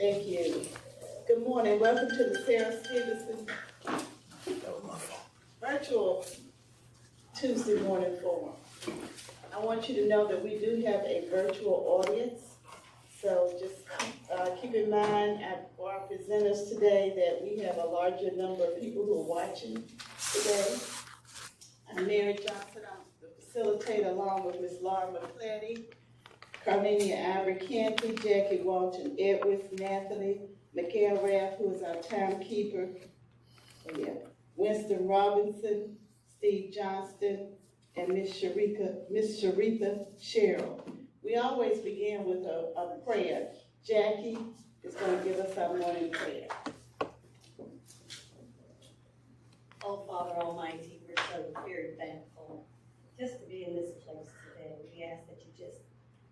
Thank you. Good morning. Welcome to the Sarah Stevenson virtual Tuesday morning forum. I want you to know that we do have a virtual audience. So just keep in mind for our presenters today that we have a larger number of people who are watching today. I'm Mary Johnson. I'm the facilitator along with Ms. Laura McClady, Carlenia Ivory Canty, Jackie Walton Edwards, Nathalie Mikael Raff, who is our timekeeper. Winston Robinson, Steve Johnston, and Miss Sharitha Sherrill. We always begin with a prayer. Jackie is going to give us our morning prayer. Oh, Father Almighty, we're so very thankful just to be in this place today. We ask that you just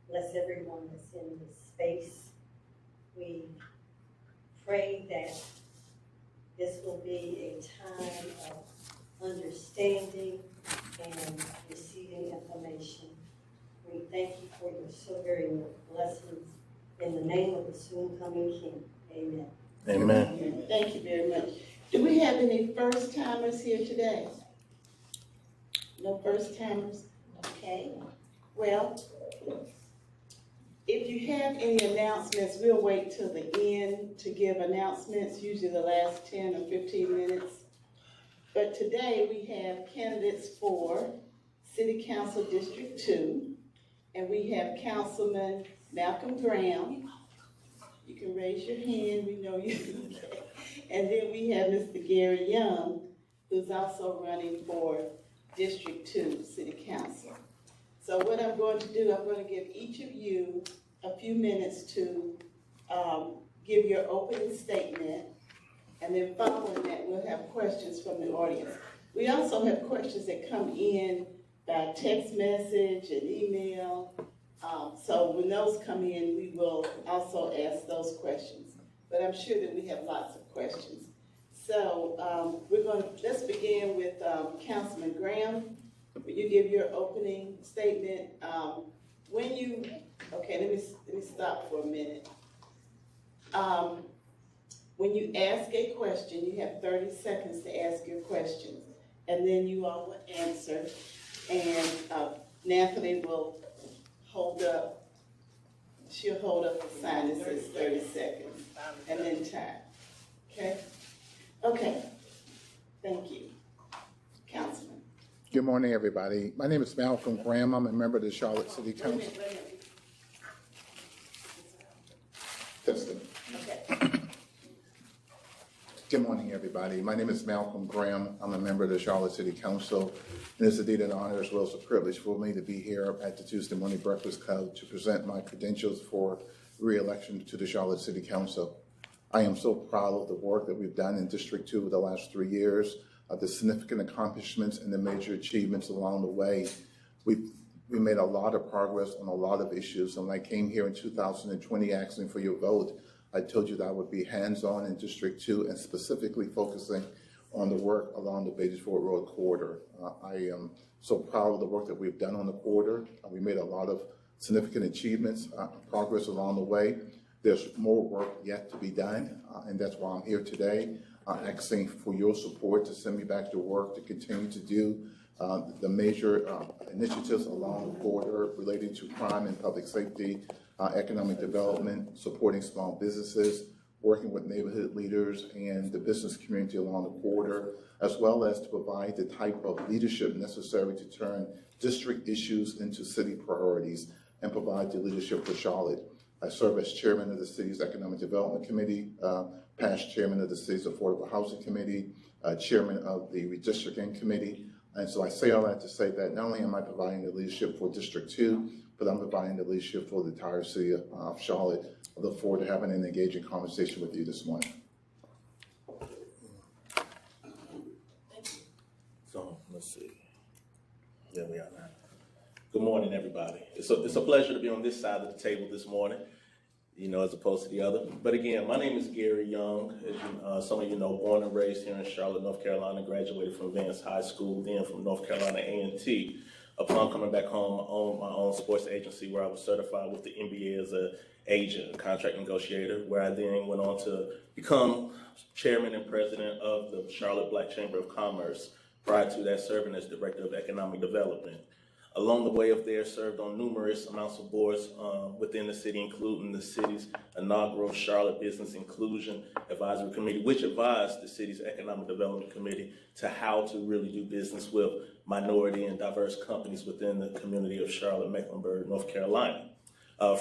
bless everyone that's in this space. We pray that this will be a time of understanding and receiving information. We thank you for your so very blessings in the name of the soon coming King. Amen. Amen. Thank you very much. Do we have any first timers here today? No first timers? Okay. Well, if you have any announcements, we'll wait till the end to give announcements, usually the last 10 or 15 minutes. But today we have candidates for City Council District 2, and we have Councilman Malcolm Graham. You can raise your hand, we know you. Okay. And then we have Mr. Gary Young, who's also running for District 2 City Council. So what I'm going to do, I'm going to give each of you a few minutes to give your opening statement, and then following that, we'll have questions from the audience. We also have questions that come in by text message and email. So when those come in, we will also ask those questions. But I'm sure that we have lots of questions. So let's begin with Councilman Graham. Will you give your opening statement? Let me stop for a minute. When you ask a question, you have 30 seconds to ask your questions, and then you all will answer, and Nathalie will she'll hold up the sign that says 30 seconds, and then time. Okay, thank you. Councilman. Good morning, everybody. My name is Malcolm Graham. I'm a member of the Charlotte City Council. Testing. Okay. Good morning, everybody. My name is Malcolm Graham. I'm a member of the Charlotte City Council, and it's indeed an honor as well as a privilege for me to be here at the Tuesday Morning Breakfast Club to present my credentials for re-election to the Charlotte City Council. I am so proud of the work that we've done in District 2 over the last 3 years, the significant accomplishments and the major achievements along the way. We made a lot of progress on a lot of issues, and when I came here in 2020 asking for your vote, I told you that I would be hands-on in District 2 and specifically focusing on the work along the Beatties Ford Road corridor. I am so proud of the work that we've done on the corridor. We made a lot of significant achievements, progress along the way. There's more work yet to be done, and that's why I'm here today, asking for your support to send me back to work to continue to do the major initiatives along the corridor related to crime and public safety, economic development, supporting small businesses, working with neighborhood leaders and the business community along the corridor, as well as to provide the type of leadership necessary to turn district issues into city priorities and provide the leadership for Charlotte. I serve as chairman of the city's Economic Development Committee, past chairman of the city's Affordable Housing Committee, chairman of the Redistricting Committee. And so I say all that to say that not only am I providing the leadership for District 2, but I'm providing the leadership for the entire city of Charlotte. I look forward to having an engaging conversation with you this morning. So let's see. There we are now. Good morning, everybody. It's a pleasure to be on this side of the table this morning, as opposed to the other. But again, my name is Gary Young. As some of you know, born and raised here in Charlotte, North Carolina, graduated from Vance High School, then from North Carolina A&T. Upon coming back home, I owned my own sports agency where I was certified with the NBA as an agent, contract negotiator, where I then went on to become chairman and president of the Charlotte Black Chamber of Commerce. Prior to that, serving as director of economic development. Along the way of there, served on numerous amounts of boards within the city, including the city's inaugural Charlotte Business Inclusion Advisory Committee, which advised the city's Economic Development Committee to how to really do business with minority and diverse companies within the community of Charlotte, Mecklenburg, North Carolina.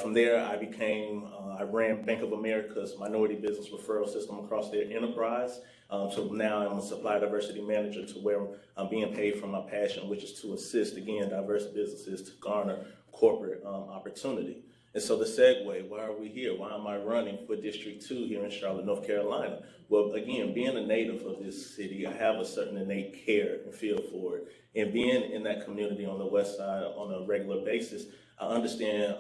From there, I ran Bank of America's minority business referral system across their enterprise. So now I'm a supply diversity manager, to where I'm being paid for my passion, which is to assist, again, diverse businesses to garner corporate opportunity. And so the segue, why are we here? Why am I running for District 2 here in Charlotte, North Carolina? Well, again, being a native of this city, I have a certain innate care and feel for it. And being in that community on the west side on a regular basis, I understand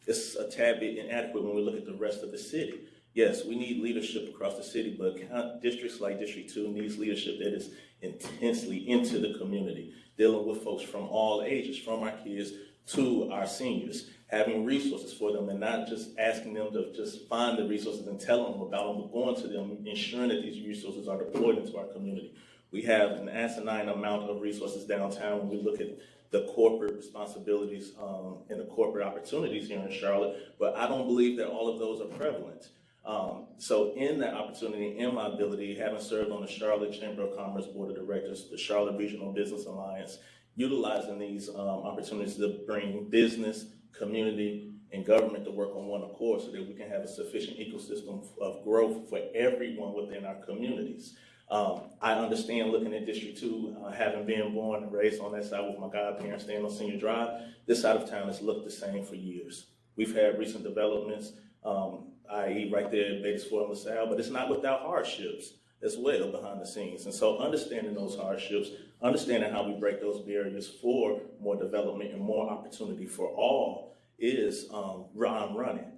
it's a tad bit inadequate when we look at the rest of the city. Yes, we need leadership across the city, but districts like District 2 needs leadership that is intensely into the community, dealing with folks from all ages, from our kids to our seniors, having resources for them and not just asking them to just find the resources and tell them about them, but going to them, ensuring that these resources are deployed into our community. We have an asinine amount of resources downtown when we look at the corporate responsibilities and the corporate opportunities here in Charlotte, but I don't believe that all of those are prevalent. So in that opportunity, in my ability, having served on the Charlotte Chamber of Commerce Board of Directors, the Charlotte Regional Business Alliance, utilizing these opportunities to bring business, community, and government to work on one accord so that we can have a sufficient ecosystem of growth for everyone within our communities. I understand, looking at District 2, having been born and raised on that side with my godparents staying on Senior Drive, this side of town has looked the same for years. We've had recent developments, i.e. right there in Batesville and LaSalle, but it's not without hardships as well behind the scenes. And so understanding those hardships, understanding how we break those barriers for more development and more opportunity for all is I'm running.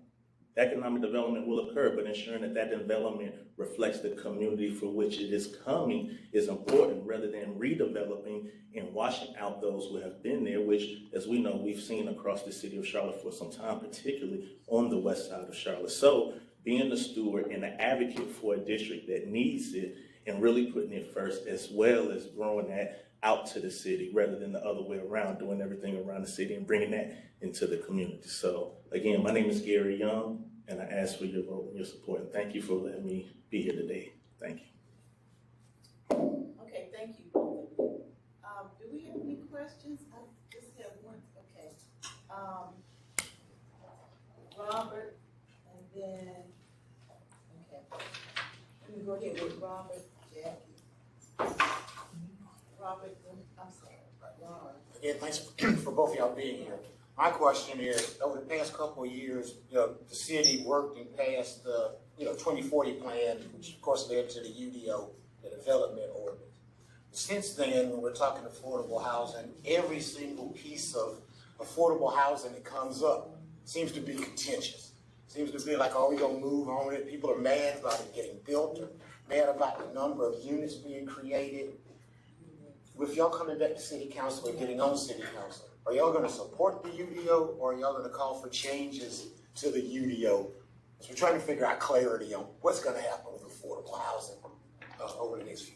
Economic development will occur, but ensuring that that development reflects the community for which it is coming is important, rather than redeveloping and washing out those who have been there, which, as we know, we've seen across the city of Charlotte for some time, particularly on the west side of Charlotte. So being the steward and the advocate for a district that needs it and really putting it first, as well as growing that out to the city rather than the other way around, doing everything around the city and bringing that into the community. So again, my name is Gary Young, and I ask for your vote and your support. And thank you for letting me be here today. Thank you. Okay, thank you, both of you. Do we have any questions? I just have one. Okay. Robert, and then, okay. Let me go ahead with Robert, Jackie. Robert, I'm sorry, Ron. Again, thanks for both of y'all being here. My question is, over the past couple of years, the city worked and passed the 2040 plan, which of course led to the UDO, the development ordinance. Since then, when we're talking affordable housing, every single piece of affordable housing that comes up seems to be contentious. Seems to be like, are we gonna move on with it? People are mad about it getting built, or mad about the number of units being created. With y'all coming back to city council and getting on city council, are y'all going to support the UDO, or are y'all going to call for changes to the UDO? So we're trying to figure out clarity on what's going to happen with affordable housing over the next few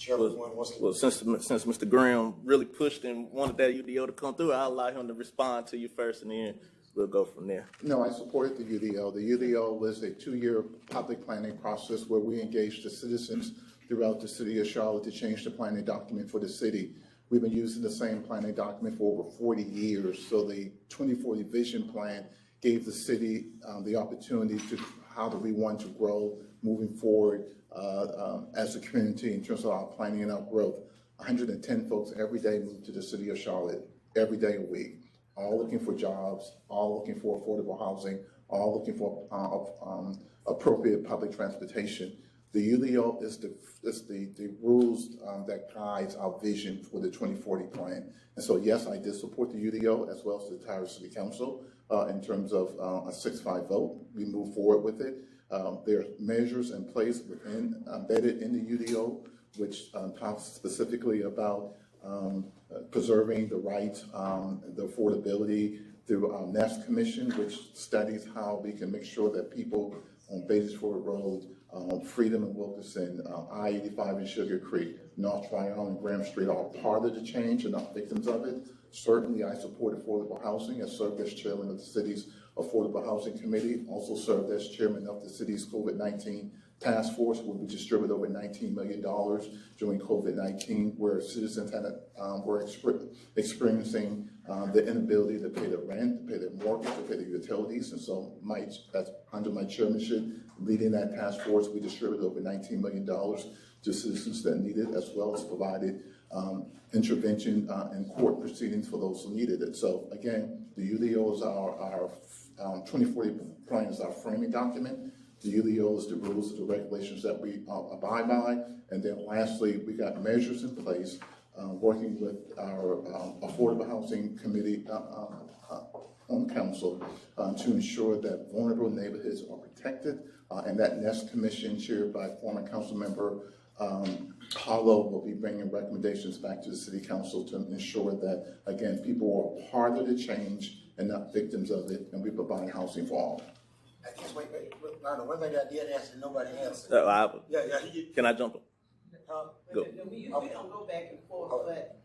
years. Well, since Mr. Graham really pushed and wanted that UDO to come through, I'll allow him to respond to you first, and then we'll go from there. No, I supported the UDO. The UDO was a 2-year public planning process where we engaged the citizens throughout the city of Charlotte to change the planning document for the city. We've been using the same planning document for over 40 years. So the 2040 vision plan gave the city the opportunity to how do we want to grow moving forward as a community in terms of our planning and our growth. 110 folks every day move to the city of Charlotte, every day a week, all looking for jobs, all looking for affordable housing, all looking for appropriate public transportation. The UDO is the rules that guides our vision for the 2040 plan. And so, yes, I did support the UDO as well as the entire city council in terms of a 6-5 vote. We move forward with it. There are measures in place embedded in the UDO, which talks specifically about preserving the rights, the affordability through our NEST Commission, which studies how we can make sure that people on Beatty-Ford Road, Freedom and Wilkerson, I-85 and Sugar Creek, North Tryon and Graham Street are part of the change and not victims of it. Certainly, I support affordable housing. I served as chairman of the city's Affordable Housing Committee, also served as chairman of the city's COVID-19 task force, where we distributed over $19 million during COVID-19, where citizens were experiencing the inability to pay the rent, to pay their mortgage, to pay the utilities. And so that's under my chairmanship, leading that task force, we distributed over $19 million to citizens that need it, as well as provided intervention in court proceedings for those who needed it. So again, the UDO is our 2040 plan is our framing document. The UDO is the rules and the regulations that we abide by. And then lastly, we got measures in place, working with our Affordable Housing Committee on council to ensure that vulnerable neighborhoods are protected. And that NEST Commission, chaired by former council member Hollow, will be bringing recommendations back to the city council to ensure that, again, people are part of the change and not victims of it, and we provide housing for all. I guess, wait, no, one thing I did ask and nobody answered. Can I jump? Go. We don't go back and forth, but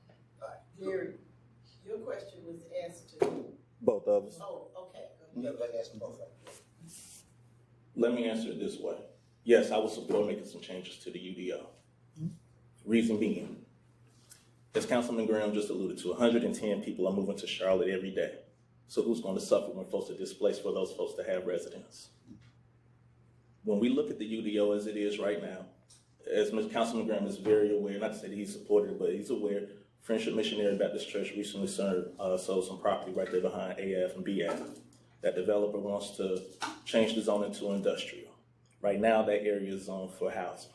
Gary, your question was asked to. Both of us. Oh, okay. Yeah, let's ask them both. Let me answer it this way. Yes, I would support making some changes to the UDO. Reason being, as Councilman Graham just alluded to, 110 people are moving to Charlotte every day. So who's going to suffer when folks are displaced for those folks to have residence? When we look at the UDO as it is right now, as Councilman Graham is very aware, not to say that he's supported it, but he's aware, Friendship Missionary Baptist Church recently sold some property right there behind AF and BF. That developer wants to change the zoning to industrial. Right now, that area is zoned for housing.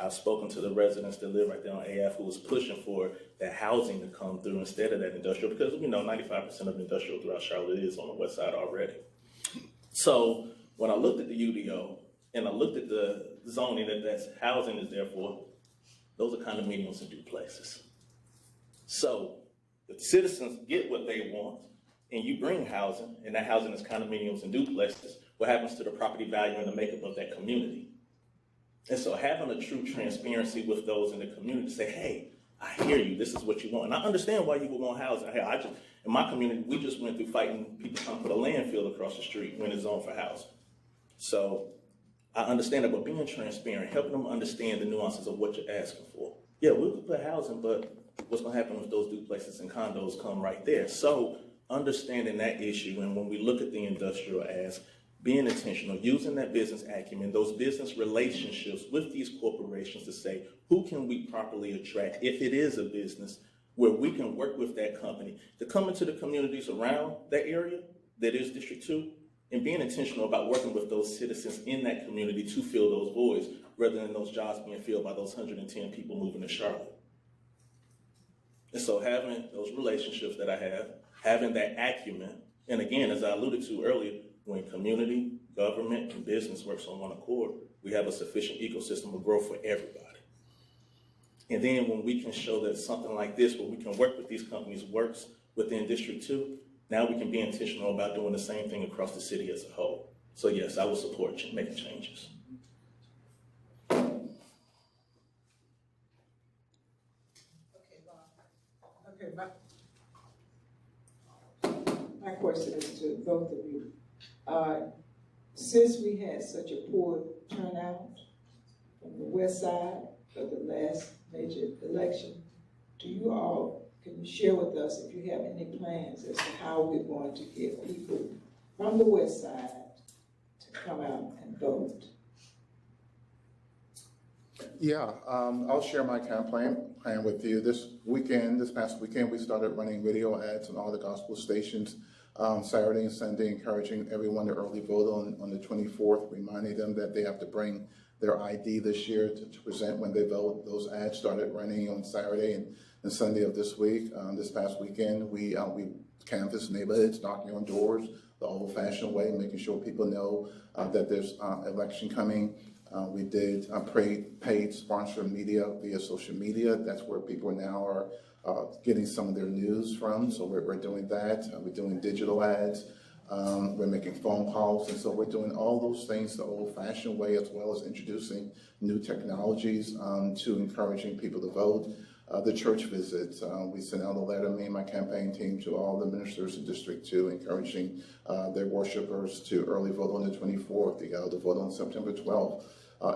I've spoken to the residents that live right there on AF who was pushing for that housing to come through instead of that industrial, because we know 95% of industrial throughout Charlotte is on the west side already. So when I looked at the UDO and I looked at the zoning that housing is there for, those are condominiums and duplexes. So the citizens get what they want, and you bring housing, and that housing is condominiums and duplexes, what happens to the property value and the makeup of that community? And so having a true transparency with those in the community, say, hey, I hear you, this is what you want. And I understand why you would want housing. Hey, in my community, we just went through fighting people trying to put a landfill across the street when it's zoned for housing. So I understand that, but being transparent, helping them understand the nuances of what you're asking for. Yeah, we could put housing, but what's gonna happen if those duplexes and condos come right there? So understanding that issue, and when we look at the industrial as being intentional, using that business acumen, those business relationships with these corporations to say, who can we properly attract if it is a business where we can work with that company to come into the communities around that area that is District 2, and being intentional about working with those citizens in that community to fill those voids rather than those jobs being filled by those 110 people moving to Charlotte. And so having those relationships that I have, having that acumen, and again, as I alluded to earlier, when community, government, and business works on one accord, we have a sufficient ecosystem of growth for everybody. And then when we can show that something like this, where we can work with these companies, works within District 2, now we can be intentional about doing the same thing across the city as a whole. So yes, I will support making changes. Okay, my question is to both of you. Since we had such a poor turnout from the west side of the last major election, can you share with us if you have any plans as to how we're going to get people from the west side to come out and vote? Yeah, I'll share my campaign plan with you. This past weekend, we started running video ads on all the gospel stations, Saturday and Sunday, encouraging everyone to early vote on the 24th, reminding them that they have to bring their ID this year to present when they vote. Those ads started running on Saturday and Sunday of this week. This past weekend, we canvassed neighborhoods, knocking on doors the old-fashioned way, making sure people know that there's election coming. We did paid sponsored media via social media. That's where people now are getting some of their news from. So we're doing that. We're doing digital ads. We're making phone calls. And so we're doing all those things the old-fashioned way, as well as introducing new technologies to encouraging people to vote. The church visits, we sent out a letter, me and my campaign team, to all the ministers in District 2, encouraging their worshipers to early vote on the 24th, to vote on September 12th.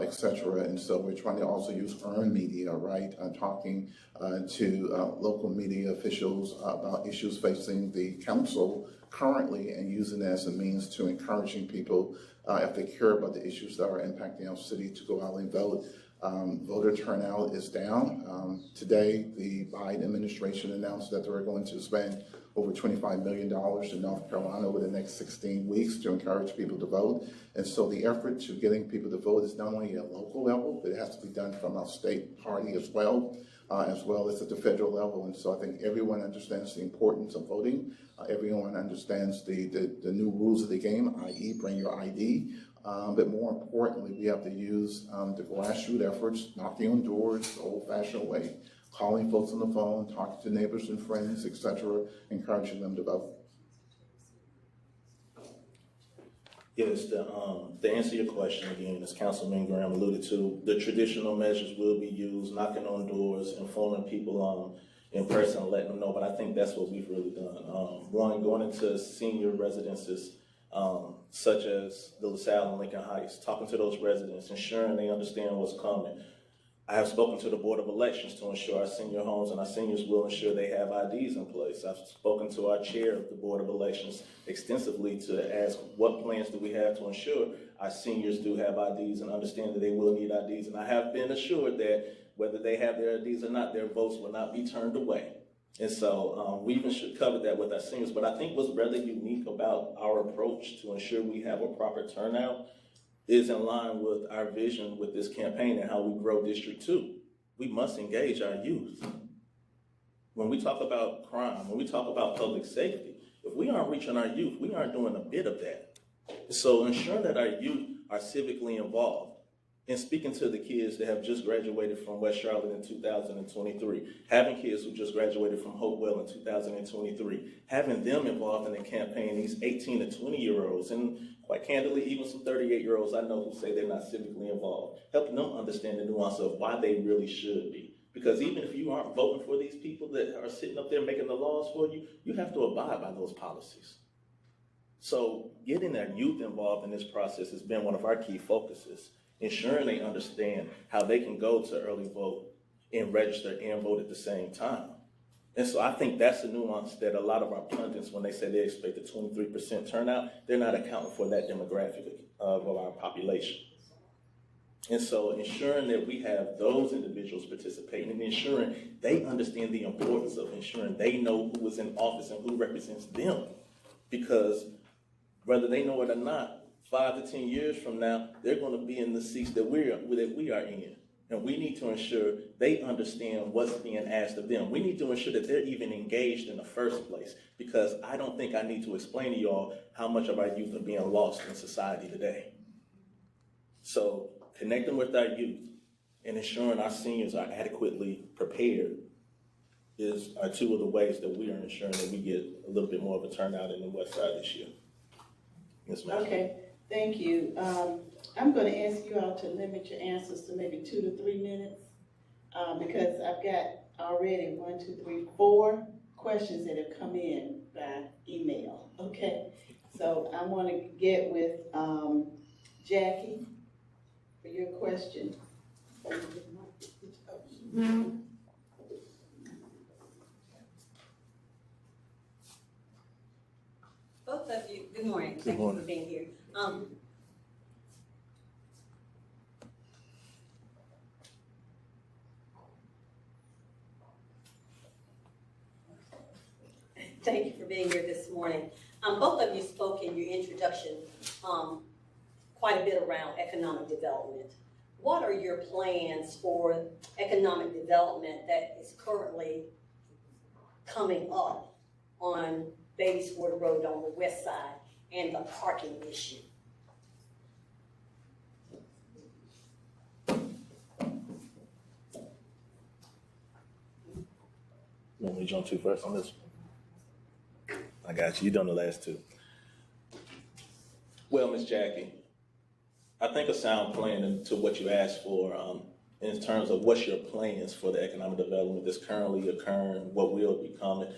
Et cetera. And so we're trying to also use earned media, right? Talking to local media officials about issues facing the council currently, and using it as a means to encouraging people, if they care about the issues that are impacting our city, to go out and vote. Voter turnout is down. Today, the Biden administration announced that they're going to spend over $25 million in North Carolina over the next 16 weeks to encourage people to vote. And so the effort to getting people to vote is not only at local level, but it has to be done from our state party as well as at the federal level. And so I think everyone understands the importance of voting. Everyone understands the new rules of the game, i.e. bring your ID. But more importantly, we have to use the grassroots efforts, knocking on doors the old-fashioned way, calling folks on the phone, talking to neighbors and friends, et cetera, encouraging them to vote. Yes, to answer your question again, as Councilman Graham alluded to, the traditional measures will be used, knocking on doors, informing people in person, letting them know, but I think that's what we've really done. One, going into senior residences, such as the LaSalle and Lincoln Heights, talking to those residents, ensuring they understand what's coming. I have spoken to the Board of Elections to ensure our senior homes and our seniors will ensure they have IDs in place. I've spoken to our chair of the Board of Elections extensively to ask what plans do we have to ensure our seniors do have IDs and understand that they will need IDs. And I have been assured that whether they have their IDs or not, their votes will not be turned away. And so we even should cover that with our seniors. But I think what's rather unique about our approach to ensure we have a proper turnout is in line with our vision with this campaign and how we grow District 2. We must engage our youth. When we talk about crime, when we talk about public safety, if we aren't reaching our youth, we aren't doing a bit of that. So ensuring that our youth are civically involved and speaking to the kids that have just graduated from West Charlotte in 2023, having kids who just graduated from Hopewell in 2023, having them involved in the campaign, these 18 to 20-year-olds, and quite candidly, even some 38-year-olds I know who say they're not civically involved, helping them understand the nuance of why they really should be. Because even if you aren't voting for these people that are sitting up there making the laws for you, you have to abide by those policies. So getting our youth involved in this process has been one of our key focuses, ensuring they understand how they can go to early vote and register and vote at the same time. And so I think that's the nuance that a lot of our pundits, when they say they expect a 23% turnout, they're not accounting for that demographic of our population. And so ensuring that we have those individuals participating and ensuring they understand the importance of ensuring they know who is in office and who represents them. Because whether they know it or not, 5 to 10 years from now, they're going to be in the seats that we are in. And we need to ensure they understand what's being asked of them. We need to ensure that they're even engaged in the first place, because I don't think I need to explain to y'all how much of our youth are being lost in society today. So connecting with our youth and ensuring our seniors are adequately prepared are two of the ways that we are ensuring that we get a little bit more of a turnout in the West Side this year. Yes, ma'am. Okay, thank you. I'm going to ask you all to limit your answers to maybe 2 to 3 minutes, because I've got already 4 questions that have come in by email. Okay, so I want to get with Jackie for your question. Both of you, good morning. Good Thank morning. you for being here. Thank you for being here this morning. Both of you spoke in your introduction quite a bit around economic development. What are your plans for economic development that is currently coming up on Bates Ford Road on the west side and the parking issue? You want me to jump to first on this one? I got you. You done the last two. Well, Miss Jackie, I think a sound plan into what you asked for in terms of what's your plans for the economic development that's currently occurring, what will be coming.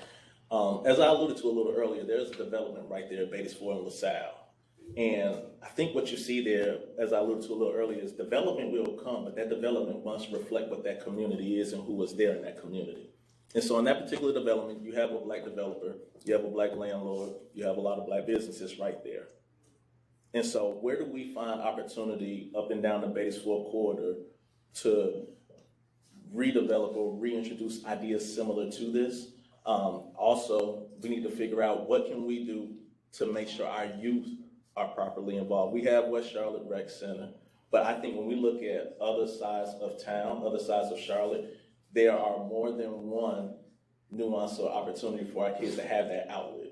As I alluded to a little earlier, there's a development right there at Beatties Ford and LaSalle. And I think what you see there, as I alluded to a little earlier, is development will come, but that development must reflect what that community is and who was there in that community. And so in that particular development, you have a black developer, you have a black landlord, you have a lot of black businesses right there. And so where do we find opportunity up and down the Beatties Ford corridor to redevelop or reintroduce ideas similar to this? Also, we need to figure out what can we do to make sure our youth are properly involved. We have West Charlotte Rec Center, but I think when we look at other sides of town, other sides of Charlotte, there are more than one nuance or opportunity for our kids to have that outlet.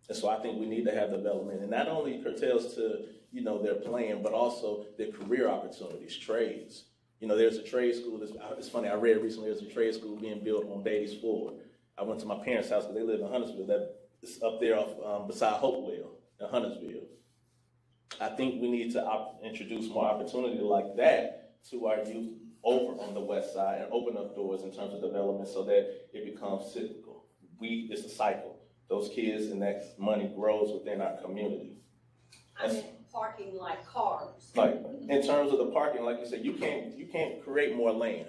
And so I think we need to have development, and not only curtails to, their playing, but also their career opportunities, trades. There's a trade school, it's funny, I read recently there's a trade school being built on Beatties Ford. I went to my parents' house because they live in Huntersville. It's up there beside Hopewell in Huntersville. I think we need to introduce more opportunity like that to our youth over on the west side and open up doors in terms of development so that it becomes cyclical. It's a cycle. Those kids and that money grows within our community. I mean, parking like cars. Like, in terms of the parking, like you said, you can't create more land.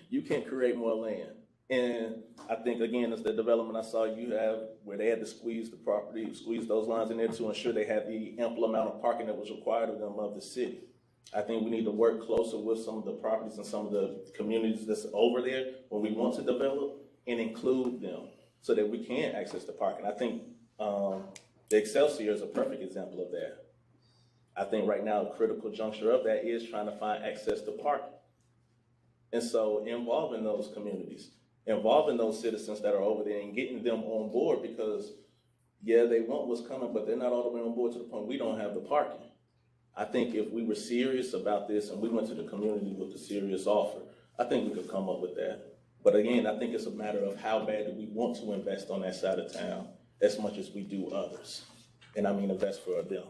You can't create more land. And I think, again, it's the development I saw you have where they had to squeeze the property, squeeze those lines in there to ensure they had the ample amount of parking that was required of them of the city. I think we need to work closer with some of the properties and some of the communities that's over there when we want to develop and include them so that we can access the parking. I think the Excelsior is a perfect example of that. I think right now a critical juncture of that is trying to find access to parking. And so involving those communities, involving those citizens that are over there and getting them on board because, yeah, they want what's coming, but they're not all the way on board to the point we don't have the parking. I think if we were serious about this and we went to the community with a serious offer, I think we could come up with that. But again, I think it's a matter of how bad do we want to invest on that side of town as much as we do others. And I mean invest for them.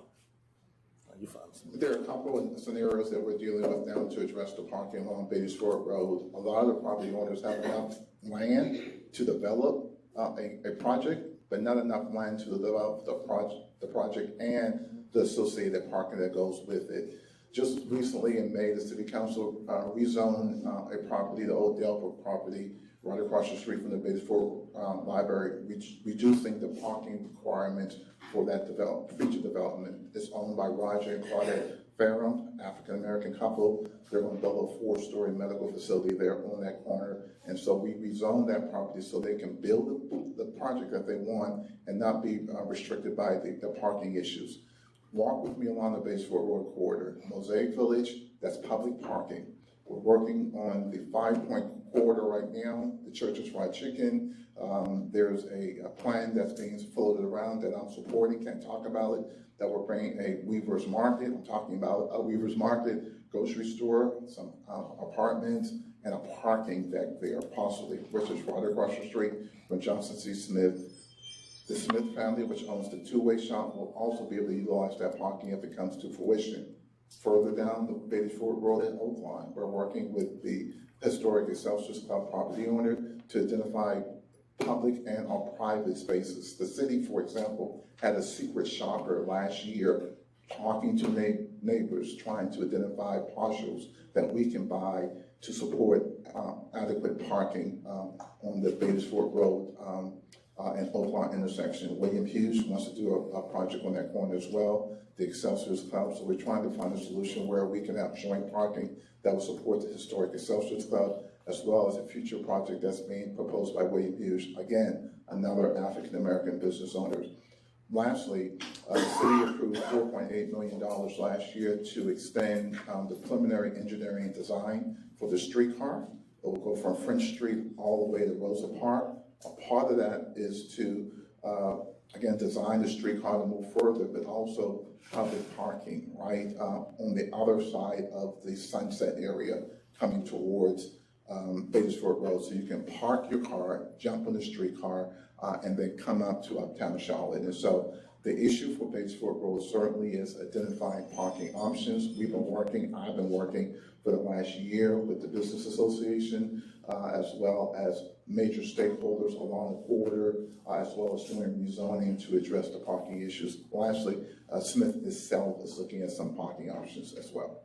You find There are a couple of scenarios that we're dealing with now to address the parking along Beatties Ford Road. A lot of the property owners have enough land to develop a project, but not enough land to develop the project and the associated parking that goes with it. Just recently in May, the City Council rezoned a property, the old Delbrook property, right across the street from the Beatties Ford Library, reducing the parking requirements for that future development. It's owned by Roger and Claudette Farram, African-American couple. They're going to build a 4-story medical facility there on that corner. And so we rezoned that property so they can build the project that they want and not be restricted by the parking issues. Walk with me along the Beatties Ford Road corridor. Mosaic Village, that's public parking. We're working on the 5-point corridor right now, the Church's Fried Chicken. There's a plan that's being floated around that I'm supporting, can't talk about it, that we're bringing a Weaver's Market. I'm talking about a Weaver's Market, grocery store, some apartments, and a parking deck there, possibly, which is right across the street from Johnson C. Smith. The Smith family, which owns the two-way shop, will also be able to utilize that parking if it comes to fruition. Further down the Beatties Ford Road in Oakline, we're working with the Historic Excelsior Club property owner to identify public and or private spaces. The city, for example, had a secret shopper last year talking to neighbors, trying to identify parcels that we can buy to support adequate parking on the Beatties Ford Road and Oakline intersection. William Hughes wants to do a project on that corner as well, the Excelsior Club. So we're trying to find a solution where we can have joint parking that will support the Historic Excelsior Club, as well as a future project that's being proposed by William Hughes, again, another African-American business owner. Lastly, the city approved $4.8 million last year to extend the preliminary engineering and design for the streetcar. It will go from French Street all the way to Rosa Park. A part of that is to, again, design the streetcar to move further, but also public parking, right, on the other side of the Sunset area coming towards Batesford Road, so you can park your car, jump on the streetcar, and then come up to Uptown Charlotte. And so the issue for Batesford Road certainly is identifying parking options. I've been working for the last year with the Business Association, as well as major stakeholders along the corridor, as well as doing rezoning to address the parking issues. Lastly, Smith itself is looking at some parking options as well.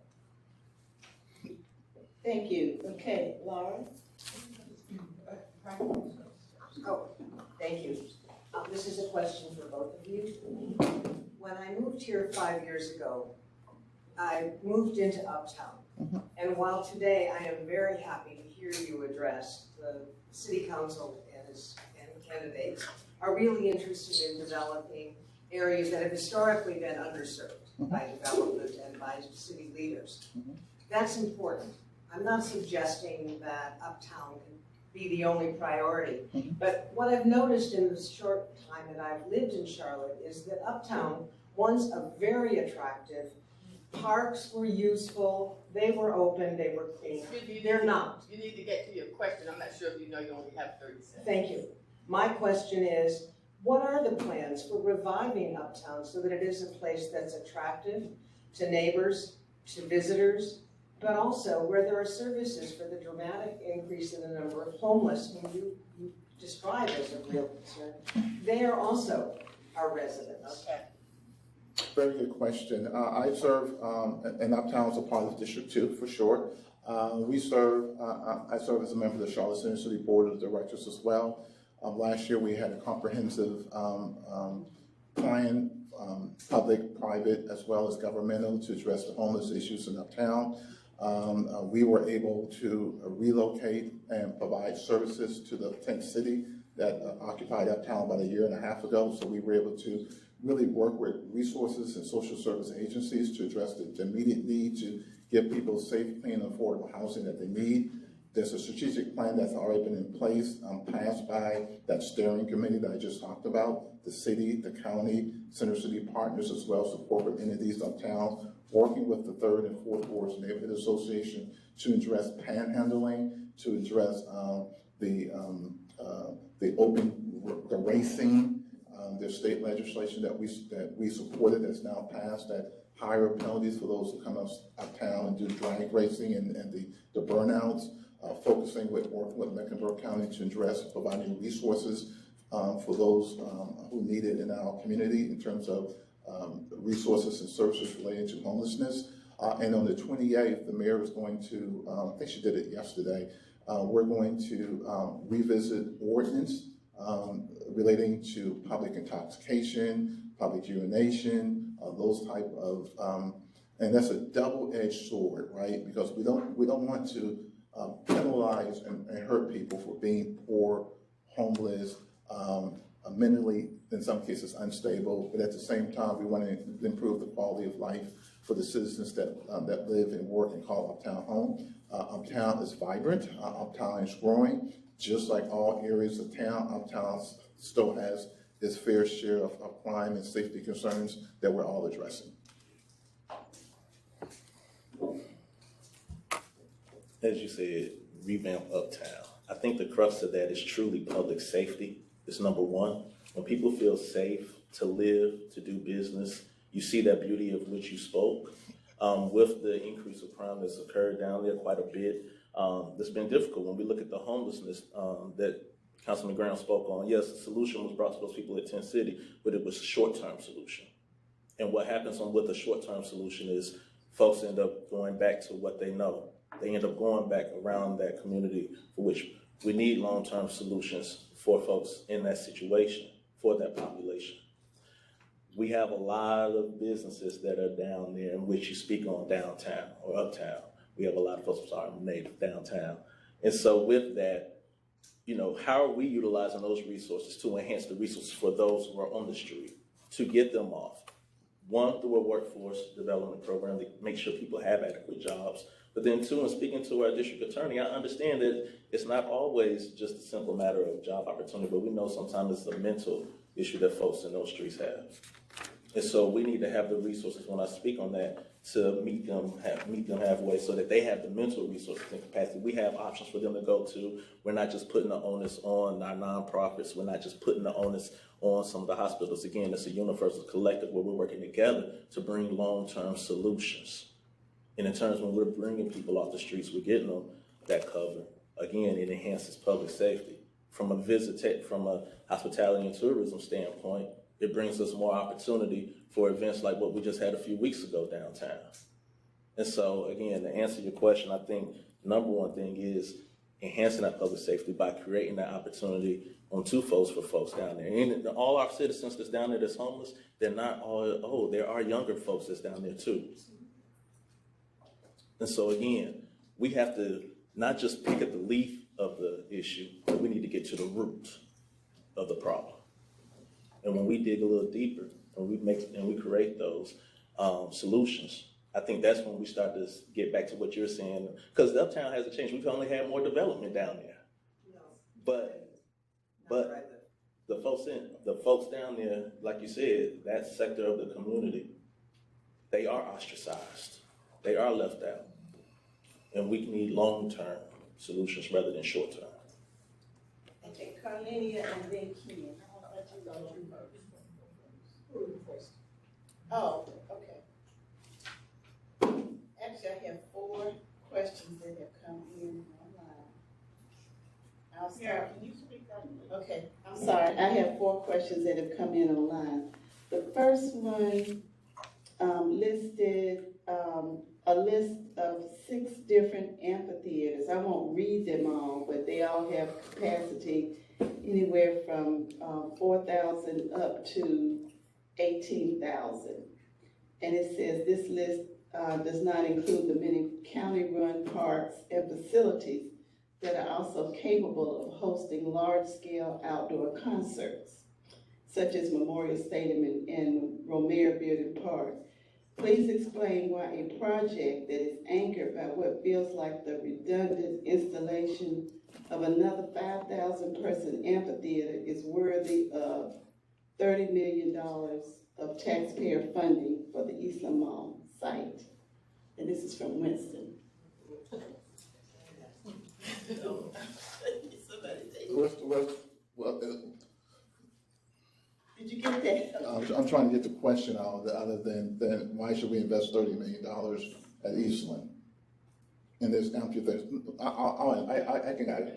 Thank you. Okay, Laura? Oh, thank you. This is a question for both of you. When I moved here 5 years ago, I moved into Uptown. And while today I am very happy to hear you address the city council and candidates are really interested in developing areas that have historically been underserved by development and by city leaders. That's important. I'm not suggesting that Uptown can be the only priority, but what I've noticed in the short time that I've lived in Charlotte is that Uptown, once a very attractive, parks were useful, they were open, they were clean. They're not. You need to get to your question. I'm not sure if you know you only have 30 seconds. Thank you. My question is, what are the plans for reviving Uptown so that it is a place that's attractive to neighbors, to visitors, but also where there are services for the dramatic increase in the number of homeless whom you describe as a real concern? They are also our residents. Okay. Very good question. I serve, and Uptown is a part of District 2 for sure. I serve as a member of the Charlotte City Board of Directors as well. Last year we had a comprehensive plan, public, private, as well as governmental, to address the homeless issues in Uptown. We were able to relocate and provide services to the tent city that occupied Uptown about 1.5 years ago. So we were able to really work with resources and social service agencies to address the immediate need to give people safe, clean, and affordable housing that they need. There's a strategic plan that's already been in place, passed by that steering committee that I just talked about, the city, the county, Center City Partners, as well as the corporate entities Uptown, working with the 3rd and 4th Wards Neighborhood Association to address panhandling, to address the racing. There's state legislation that we supported that's now passed that higher penalties for those who come uptown and do drag racing and the burnouts. Focusing with Mecklenburg County to address providing resources for those who need it in our community in terms of resources and services related to homelessness. And on the 28th, the mayor is going to, I think she did it yesterday, we're going to revisit ordinance relating to public intoxication, public urination, those type of, and that's a double-edged sword, right? Because we don't want to penalize and hurt people for being poor, homeless, mentally, in some cases, unstable. But at the same time, we want to improve the quality of life for the citizens that live and work and call Uptown home. Uptown is vibrant. Uptown is growing. Just like all areas of town, Uptown still has its fair share of crime and safety concerns that we're all addressing. As you said, revamp Uptown. I think the crux of that is truly public safety. It's number one. When people feel safe to live, to do business, you see that beauty of which you spoke. With the increase of crime that's occurred down there quite a bit, it's been difficult. When we look at the homelessness that Councilman Graham spoke on, yes, the solution was brought to those people at Tent City, but it was a short-term solution. And what happens with a short-term solution is folks end up going back to what they know. They end up going back around that community, for which we need long-term solutions for folks in that situation, for that population. We have a lot of businesses that are down there in which you speak on downtown or uptown. We have a lot of folks, native downtown. And so with that, how are we utilizing those resources to enhance the resources for those who are on the street, to get them off? One, through a workforce development program to make sure people have adequate jobs. But then two, in speaking to our district attorney, I understand that it's not always just a simple matter of job opportunity, but we know sometimes it's a mental issue that folks in those streets have. And so we need to have the resources, when I speak on that, to meet them halfway so that they have the mental resources and capacity. We have options for them to go to. We're not just putting the onus on our nonprofits. We're not just putting the onus on some of the hospitals. Again, it's a universal collective where we're working together to bring long-term solutions. And in terms when we're bringing people off the streets, we're getting them that cover. Again, it enhances public safety. From a hospitality and tourism standpoint, it brings us more opportunity for events like what we just had a few weeks ago downtown. And so, again, to answer your question, I think number one thing is enhancing that public safety by creating that opportunity on twofolds for folks down there. And all our citizens that's down there that's homeless, they're not all old. There are younger folks that's down there too. And so, again, we have to not just pick at the leaf of the issue, but we need to get to the root of the problem. And when we dig a little deeper and we create those solutions, I think that's when we start to get back to what you're saying. Because the uptown hasn't changed. We've only had more development down there. No. But the folks down there, like you said, that sector of the community, they are ostracized. They are left out. And we need long-term solutions rather than short-term. Okay, Carlenia and then Ken. I'll let you go first. Oh, okay. Actually, I have 4 questions that have come in online. I'll start. Can you speak up? Okay, I'm sorry. I have 4 questions that have come in online. The first one listed a list of 6 different amphitheaters. I won't read them all, but they all have capacity anywhere from 4,000 up to 18,000. And it says this list does not include the many county-run parks and facilities that are also capable of hosting large-scale outdoor concerts, such as Memorial Stadium and Romare Bearden Park. Please explain why a project that is anchored by what feels like the redundant installation of another 5,000-person amphitheater is worthy of $30 million of taxpayer funding for the Eastland Mall site. And this is from Winston. Did you get that? I'm trying to get the question out, other than why should we invest $30 million at Eastland? And there's amphitheaters. I can.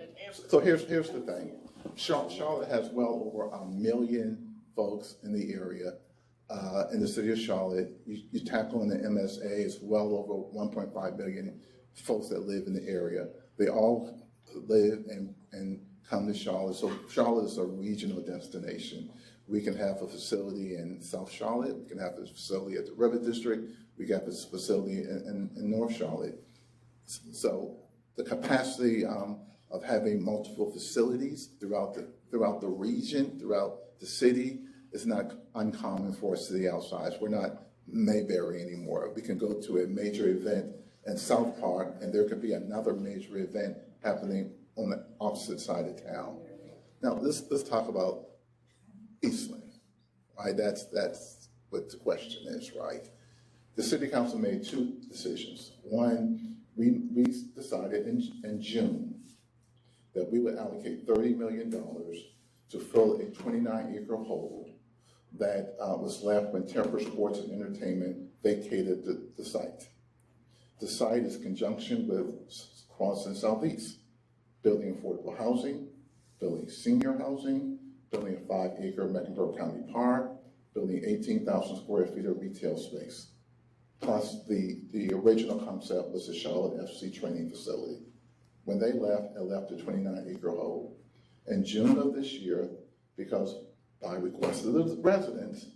So here's the thing. Charlotte has well over 1 million folks in the area. In the city of Charlotte, you tackle in the MSA, it's well over 1.5 million folks that live in the area. They all live and come to Charlotte. So Charlotte is a regional destination. We can have a facility in South Charlotte. We can have a facility at the River District. We got this facility in North Charlotte. So the capacity of having multiple facilities throughout the region, throughout the city, is not uncommon for a city our size. We're not Mayberry anymore. We can go to a major event in South Park, and there could be another major event happening on the opposite side of town. Now let's talk about Eastland, right? That's what the question is, right? The city council made 2 decisions. One, we decided in June that we would allocate $30 million to fill a 29-acre hole that was left when Temper Sports and Entertainment vacated the site. The site is in conjunction with Cross and Southeast, building affordable housing, building senior housing, building a 5-acre Mecklenburg County Park, building 18,000 square feet of retail space. Plus, the original concept was the Charlotte FC training facility. When they left, it left a 29-acre hole. In June of this year, because by request of the residents,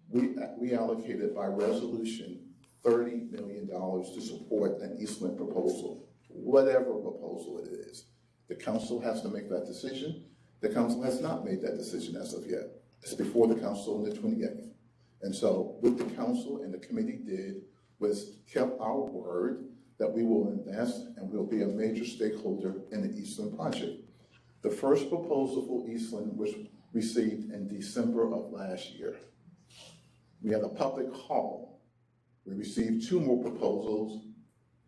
we allocated by resolution $30 million to support an Eastland proposal, whatever proposal it is. The council has to make that decision. The council has not made that decision as of yet. It's before the council on the 28th. And so what the council and the committee did was kept our word that we will invest and we'll be a major stakeholder in the Eastland project. The first proposal for Eastland was received in December of last year. We had a public hall We received 2 more proposals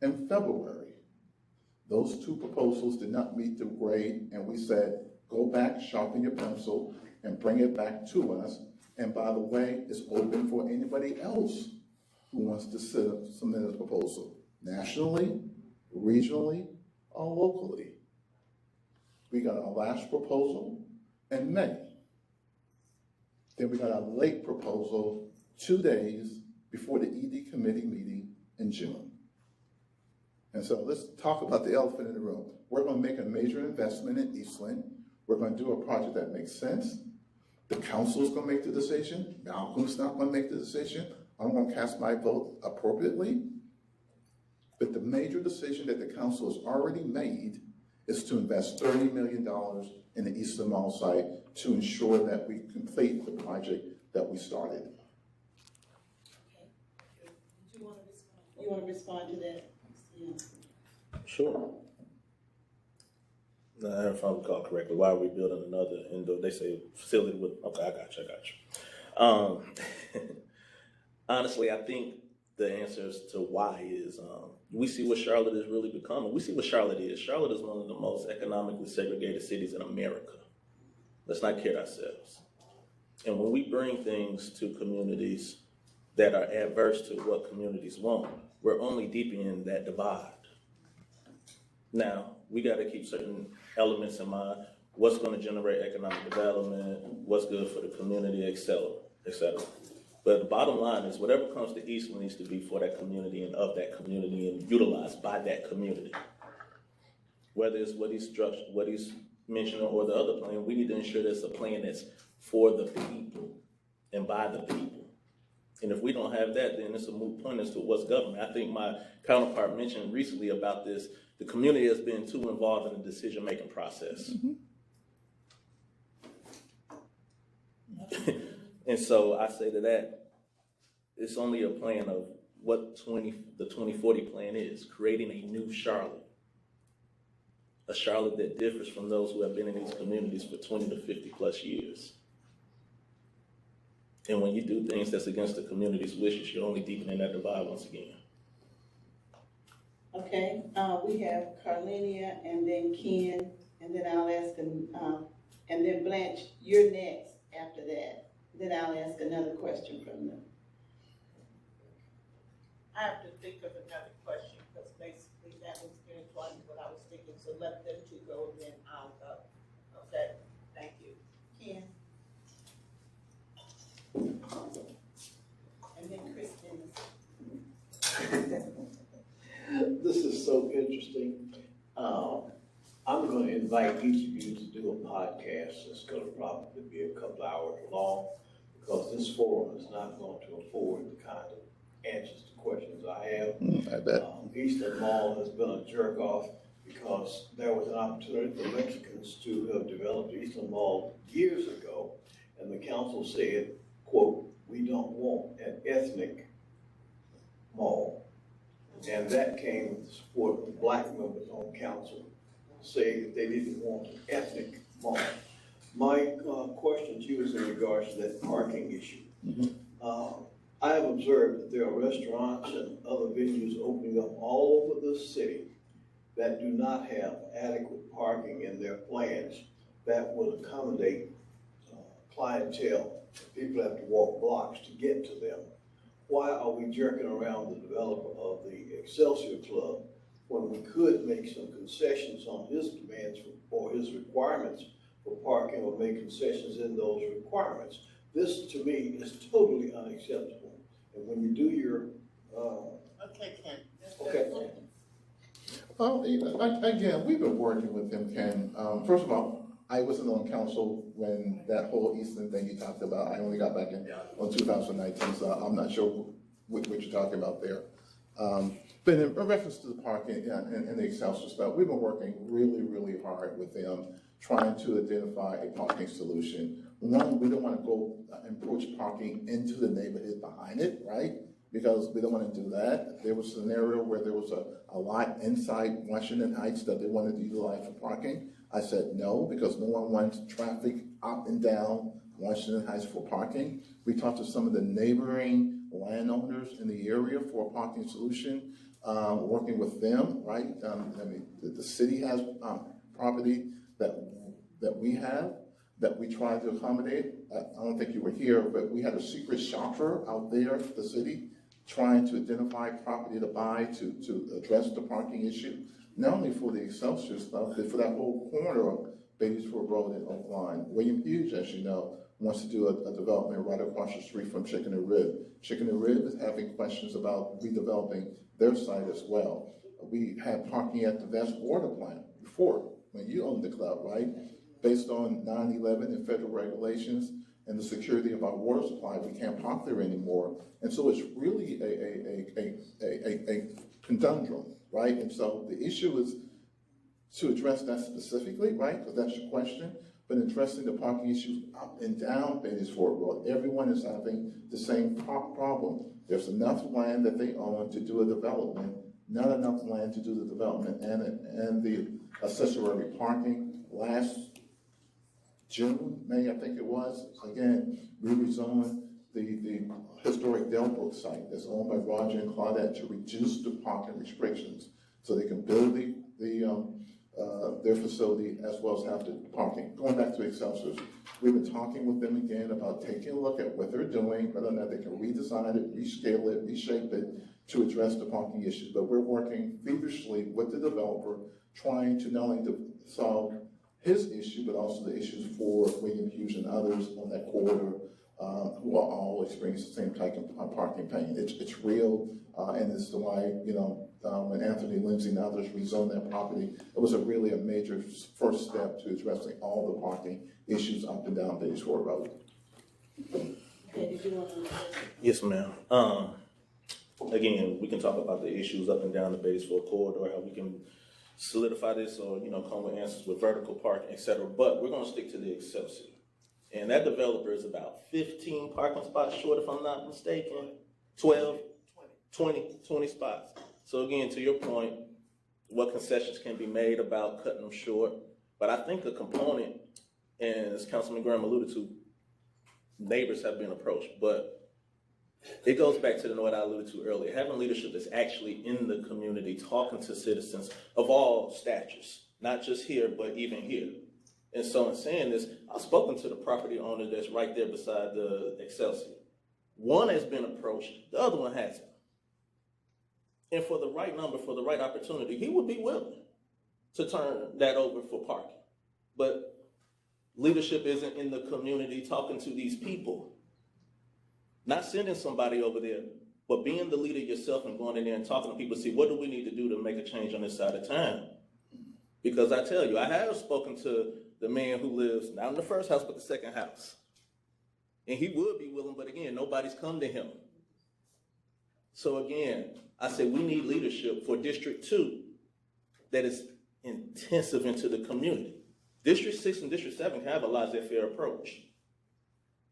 in February. Those 2 proposals did not meet the grade, and we said, go back, sharpen your pencil, and bring it back to us. And by the way, it's open for anybody else who wants to submit a proposal, nationally, regionally, or locally. We got our last proposal in May. Then we got our late proposal 2 days before the ED committee meeting in June. And so let's talk about the elephant in the room. We're going to make a major investment in Eastland. We're going to do a project that makes sense. The council's going to make the decision. Malcolm's not going to make the decision. I'm going to cast my vote appropriately. But the major decision that the council has already made is to invest $30 million in the Eastland Mall site to ensure that we complete the project that we started. You want to respond to that? Yeah. Sure. Now, if I recall correctly, why are we building another indoor, they say facility with, okay, I got you. Honestly, I think the answers to why is, we see what Charlotte is really becoming. We see what Charlotte is. Charlotte is one of the most economically segregated cities in America. Let's not kid ourselves. And when we bring things to communities that are adverse to what communities want, we're only deepening that divide. Now, we got to keep certain elements in mind. What's going to generate economic development, what's good for the community, et cetera, et cetera. But the bottom line is whatever comes to Eastland needs to be for that community and of that community and utilized by that community. Whether it's what he's mentioning or the other plan, we need to ensure there's a plan that's for the people and by the people. And if we don't have that, then it's a moot point as to what's government. I think my counterpart mentioned recently about this. The community has been too involved in the decision-making process. And so I say to that, it's only a plan of what the 2040 plan is, creating a new Charlotte. A Charlotte that differs from those who have been in these communities for 20 to 50 plus years. And when you do things that's against the community's wishes, you're only deepening that divide once again. Okay, we have Carlinia and then Ken, and then I'll ask, and then Blanche, you're next after that. Then I'll ask another question from them. I have to think of another question, because basically that was intertwined with what I was thinking, so let them two go, and then I'll go. Okay, thank you. Ken? And then Kristen. This is so interesting. I'm going to invite each of you to do a podcast that's going to probably be a couple hours long, because this forum is not going to afford the kind of answers to questions I have. I bet. Eastland Mall has been a jerk off because there was an opportunity for Mexicans to have developed Eastland Mall years ago, and the council said, quote, "We don't want an ethnic mall." And that came with the support of the black members on council, saying that they didn't want an ethnic mall. My question to you is in regards to that parking issue. I have observed that there are restaurants and other venues opening up all over the city that do not have adequate parking in their plans that will accommodate clientele. People have to walk blocks to get to them. Why are we jerking around the developer of the Excelsior Club when we could make some concessions on his demands or his requirements for parking, or make concessions in those requirements? This, to me, is totally unacceptable. And when you do your, Okay, Ken. okay. Well, again, we've been working with him, Ken. First of all, I wasn't on council when that whole Eastern thing you talked about. I only got back in on 2019, so I'm not sure what you're talking about there. But in reference to the parking and the Excelsior stuff, we've been working really, really hard with them, trying to identify a parking solution. One, we don't want to go and push parking into the neighborhood behind it, right? Because we don't want to do that. There was a scenario where there was a lot inside Washington Heights that they wanted to utilize for parking. I said no, because no one wants traffic up and down Washington Heights for parking. We talked to some of the neighboring landowners in the area for a parking solution, working with them, right? I mean, the city has property that we have that we try to accommodate. I don't think you were here, but we had a secret shopper out there, the city, trying to identify property to buy to address the parking issue, not only for the Excelsior stuff, but for that whole corner of Batesford Road and Oak Line. William Hughes, as you know, wants to do a development right across the street from Chicken and Rib. Chicken and Rib is having questions about redeveloping their site as well. We had parking at the Vest Water Plant before, when you owned the club, right? Based on 9/11 and federal regulations and the security of our water supply, we can't park there anymore. And so it's really a conundrum, right? And so the issue is to address that specifically, right? Because that's your question. But addressing the parking issues up and down Batesford Road, everyone is having the same problem. There's enough land that they own to do a development, not enough land to do the development and the accessory parking. Last June, May, I think it was, again, we rezoned the historic Delbrook site that's owned by Roger and Claudette to reduce the parking restrictions so they can build their facility as well as have the parking. Going back to Excelsior, we've been talking with them again about taking a look at what they're doing, whether or not they can redesign it, rescale it, reshape it to address the parking issues. But we're working feverishly with the developer, trying to not only solve his issue, but also the issues for William Hughes and others on that corridor who are all experiencing the same type of parking pain. It's real, and it's why, when Anthony Lindsay and others rezoned that property, it was really a major first step to addressing all the parking issues up and down Batesford Road. Okay, did you want to? Yes, ma'am. Again, we can talk about the issues up and down the Batesville corridor, how we can solidify this or, come with answers with vertical parking, et cetera. But we're going to stick to the Excelsior. And that developer is about 15 parking spots short, if I'm not mistaken. 12, 20 spots. So again, to your point, what concessions can be made about cutting them short. But I think a component, and as Councilman Graham alluded to, neighbors have been approached, but it goes back to what I alluded to earlier, having leadership that's actually in the community, talking to citizens of all statures, not just here, but even here. And so in saying this, I've spoken to the property owner that's right there beside the Excelsior. One has been approached, the other one hasn't. And for the right number, for the right opportunity, he would be willing to turn that over for parking. But leadership isn't in the community talking to these people. Not sending somebody over there, but being the leader yourself and going in there and talking to people, see what do we need to do to make a change on this side of town? Because I tell you, I have spoken to the man who lives not in the first house, but the second house. And he would be willing, but again, nobody's come to him. So again, I say we need leadership for District 2 that is intensive into the community. District 6 and District 7 can have a laissez-faire approach.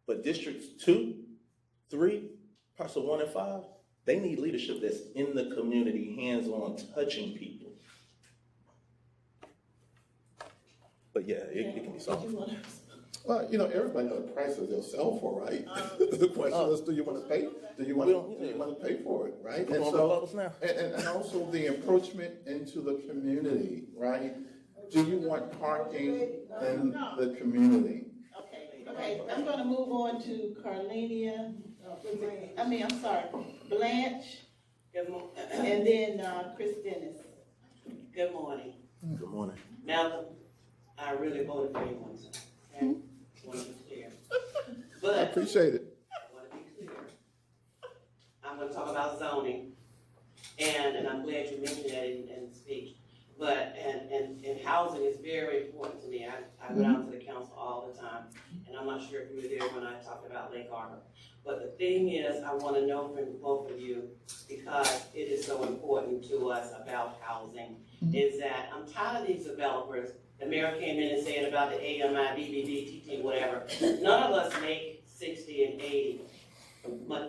But Districts 2, 3, parcel 1 and 5, they need leadership that's in the community, hands-on, touching people. But yeah, it can be solved. Well, everybody knows the prices they'll sell for, right? The question is, do you want to pay? Do you want to pay for it, right? And so, and also the encroachment into the community, right? Do you want parking in the community? Okay, I'm gonna move on to Carlenia, Blanche. Good morning. And then, Chris Dennis. Good morning. Good morning. Malcolm, I really voted for you one time. Okay? Just want to be clear. But I appreciate it. I want to be clear. I'm going to talk about zoning, and I'm glad you mentioned that in the speech. But and housing is very important to me. I go down to the council all the time, and I'm not sure if you were there when I talked about Lake Harbor. But the thing is, I want to know from both of you, because it is so important to us about housing, is that I'm tired of these developers. The mayor came in and said about the AMI, BBB, TT, whatever. None of us make 60 and 80,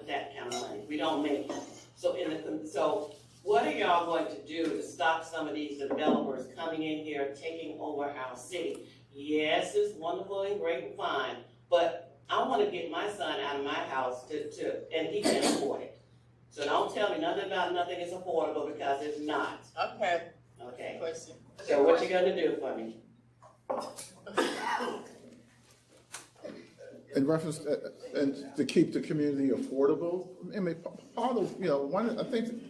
that kind of money. We don't make it. So what are y'all going to do to stop some of these developers coming in here, taking over our city? Yes, it's wonderful and great and fine, but I wanna get my son out of my house and he can't afford it. So don't tell me nothing about nothing is affordable, because it's not, Okay, okay? question. So what you gonna do for me? In reference, and to keep the community affordable, I mean, part of, I think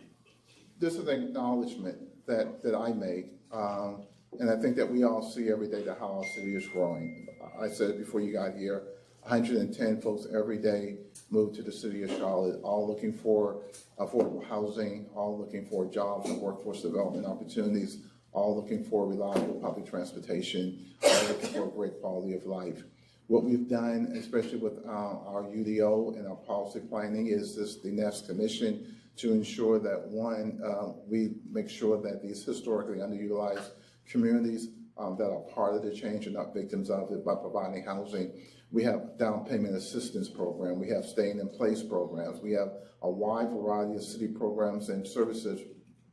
this is an acknowledgement that I make, and I think that we all see every day that how our city is growing. I said it before you got here, 110 folks every day move to the city of Charlotte, all looking for affordable housing, all looking for jobs and workforce development opportunities, all looking for reliable public transportation, all looking for a great quality of life. What we've done, especially with our UDO and our policy planning, is the next commission to ensure that, one, we make sure that these historically underutilized communities that are part of the change are not victims of it by providing housing. We have down payment assistance program. We have staying in place programs. We have a wide variety of city programs and services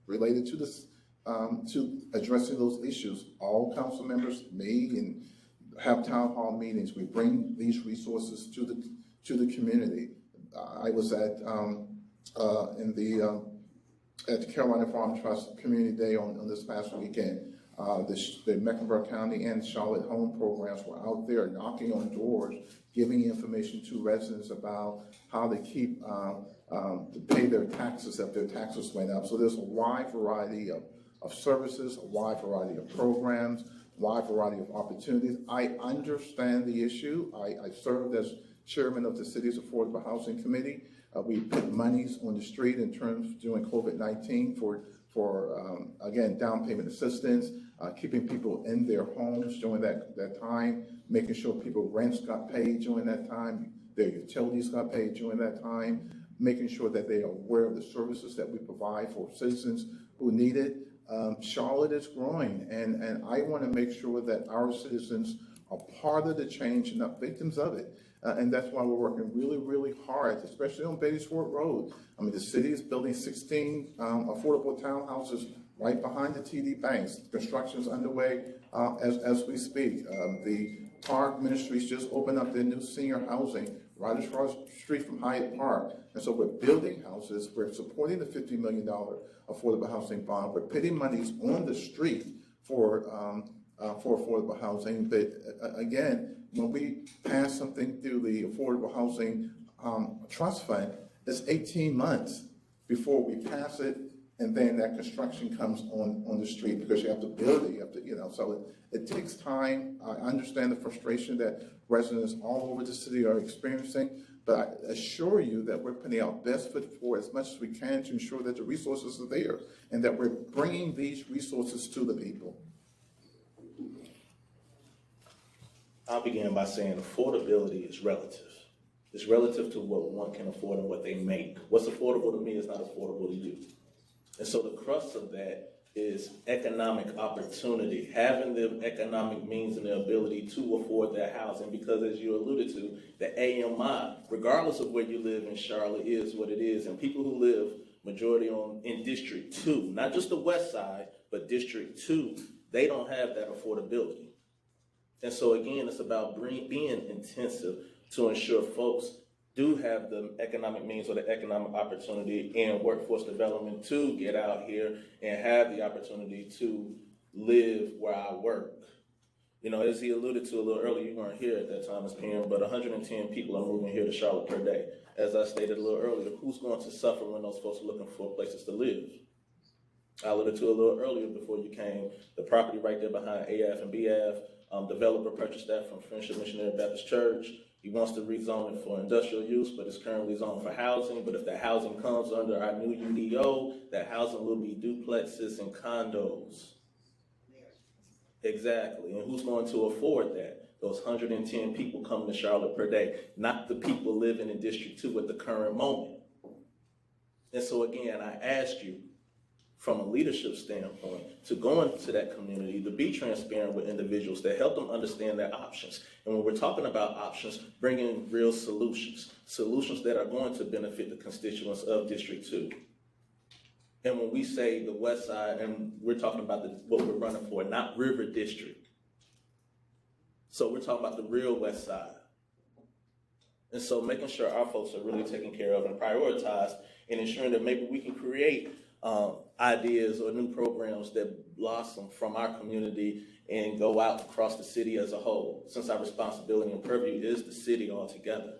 related to this, to addressing those issues. All council members, me, and have town hall meetings. We bring these resources to the community. I was at the Carolina Farm Trust Community Day on this past weekend. The Mecklenburg County and Charlotte Home programs were out there knocking on doors, giving information to residents about how to keep to pay their taxes if their taxes went up. So there's a wide variety of services, a wide variety of programs, wide variety of opportunities. I understand the issue. I served as chairman of the city's Affordable Housing Committee. We put monies on the street in terms during COVID-19 for again, down payment assistance, keeping people in their homes during that time, making sure people rents got paid during that time, their utilities got paid during that time, making sure that they are aware of the services that we provide for citizens who need it. Charlotte is growing, and I want to make sure that our citizens are part of the change and not victims of it. And that's why we're working really, really hard, especially on Beatties Ford Road. I mean, the city is building 16 affordable townhouses right behind the TD Banks. Construction's underway as we speak. The Park Ministries just opened up their new senior housing right across the street from Hyatt Park. And so we're building houses. We're supporting the $50 million affordable housing bond. We're putting monies on the street for affordable housing. But again, when we pass something through the Affordable Housing Trust Fund, it's 18 months before we pass it, and then that construction comes on the street, because you have to build it, you have to, so it takes time. I understand the frustration that residents all over the city are experiencing, but I assure you that we're putting our best foot forward as much as we can to ensure that the resources are there and that we're bringing these resources to the people. I'll begin by saying affordability is relative. It's relative to what one can afford and what they make. What's affordable to me is not affordable to you. And so the crux of that is economic opportunity, having the economic means and the ability to afford that housing, because as you alluded to, the AMI, regardless of where you live in Charlotte, is what it is. And people who live majority in District 2, not just the west side, but District 2, they don't have that affordability. And so again, it's about being intensive to ensure folks do have the economic means or the economic opportunity and workforce development to get out here and have the opportunity to live where I work. As he alluded to a little earlier, you weren't here at that time as PM, but 110 people are moving here to Charlotte per day. As I stated a little earlier, who's going to suffer when those folks are looking for places to live? I alluded to a little earlier before you came, the property right there behind AF and BF. Developer purchased that from Friendship Missionary Baptist Church. He wants to rezone it for industrial use, but it's currently zoned for housing. But if that housing comes under our new UDO, that housing will be duplexes and condos. Exactly. And who's going to afford that? Those 110 people coming to Charlotte per day, not the people living in District 2 at the current moment. And so again, I ask you, from a leadership standpoint, to go into that community, to be transparent with individuals, to help them understand their options. And when we're talking about options, bring in real solutions that are going to benefit the constituents of District 2. And when we say the west side, and we're talking about what we're running for, not River District. So we're talking about the real west side. And so making sure our folks are really taken care of and prioritized, and ensuring that maybe we can create ideas or new programs that blossom from our community and go out across the city as a whole, since our responsibility and purview is the city altogether.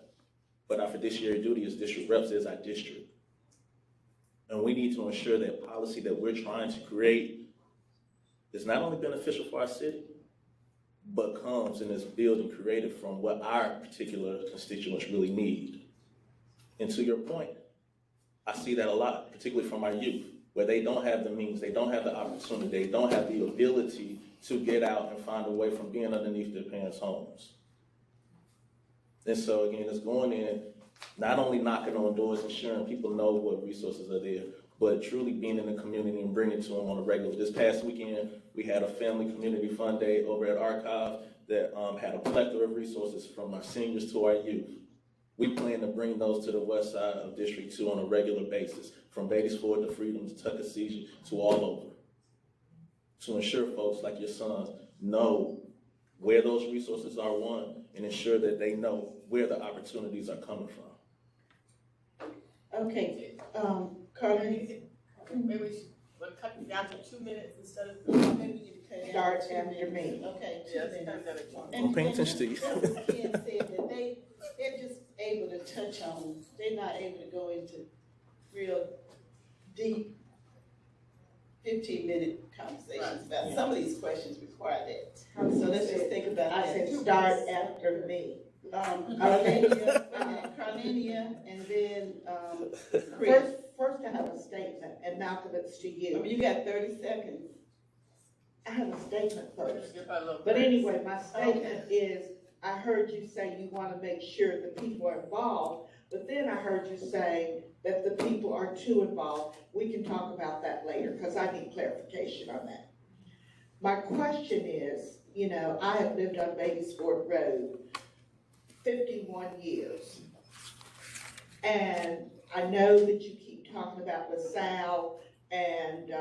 But our fiduciary duty as district reps is our district. And we need to ensure that policy that we're trying to create is not only beneficial for our city, but comes and is built and created from what our particular constituents really need. And to your point, I see that a lot, particularly from our youth, where they don't have the means, they don't have the opportunity, they don't have the ability to get out and find a way from being underneath their parents' homes. And so again, it's going in, not only knocking on doors, ensuring people know what resources are there, but truly being in the community and bringing it to them on a regular. This past weekend, we had a family community fun day over at Archive that had a plethora of resources from our seniors to our youth. We plan to bring those to the west side of District 2 on a regular basis, from Beatties Ford to Freedom to Tuckasegee to all over, to ensure folks like your sons know where those resources are, one, and ensure that they know where the opportunities are coming from. Okay, Carmen, Maybe we should cut it down to 2 minutes instead of, maybe you could cut it down start to 2 after minutes. me. Okay, 2 minutes. I'm paying attention to you. Ken said that they're just able to touch on, they're not able to go into real deep 15-minute conversations about some of these questions require that. So let's just think about that. I said start after me. Carlenia, and then, Chris. First I have a statement, and Malcolm, it's to you. You got 30 seconds. I have a statement first. Give her a little But break. anyway, my statement is, I heard you say you want to make sure the people are involved, but then I heard you say that the people are too involved. We can talk about that later, because I need clarification on that. My question is, you know, I have lived on Beatties Ford Road 51 years. And I know that you keep talking about LaSalle and,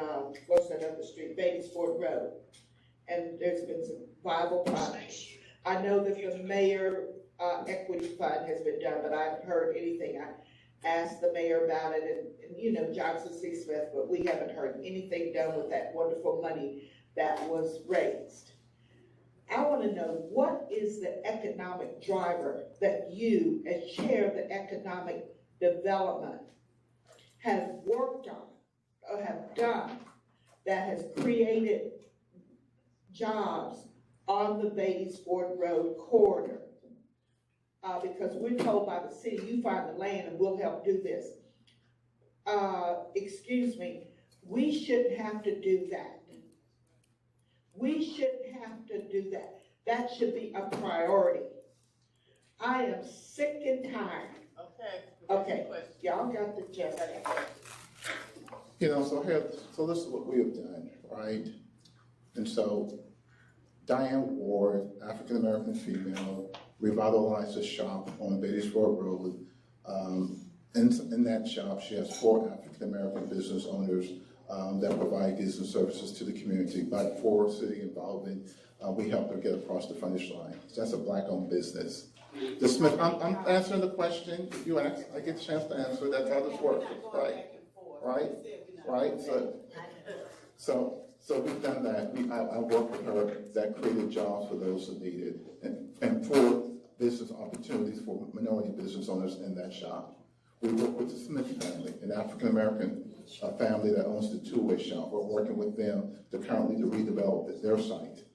what's that other street, Beatties Ford Road. And there's been some viable projects. I know that the mayor, equity fund has been done, but I haven't heard anything. I asked the mayor about it and you know, Johnson C. Smith, but we haven't heard anything done with that wonderful money that was raised. I want to know, what is the economic driver that you, as chair of the economic development, have worked on or have done that has created jobs on the Beatties Ford Road corridor? Because we're told by the city, you find the land and we'll help do this. Excuse me, we shouldn't have to do that. We shouldn't have to do that. That should be a priority. I am sick and tired. Okay, y'all got the gist. You know, so this is what we have done, right? And so Diane Ward, African-American female, revitalized a shop on Beatties Ford Road. In that shop, she has 4 African-American business owners that provide goods and services to the community. By 4 city involvement, we helped her get across the finish line. So that's a black-owned business. The Smith, I'm answering the question. You ask, I get a chance to answer. That's how this works, right? Right. So we've done that. I worked with her. That created jobs for those who need it, and for business opportunities for minority business owners in that shop. We work with the Smith family, an African-American family that owns the two-way shop. We're working with them to redevelop their site.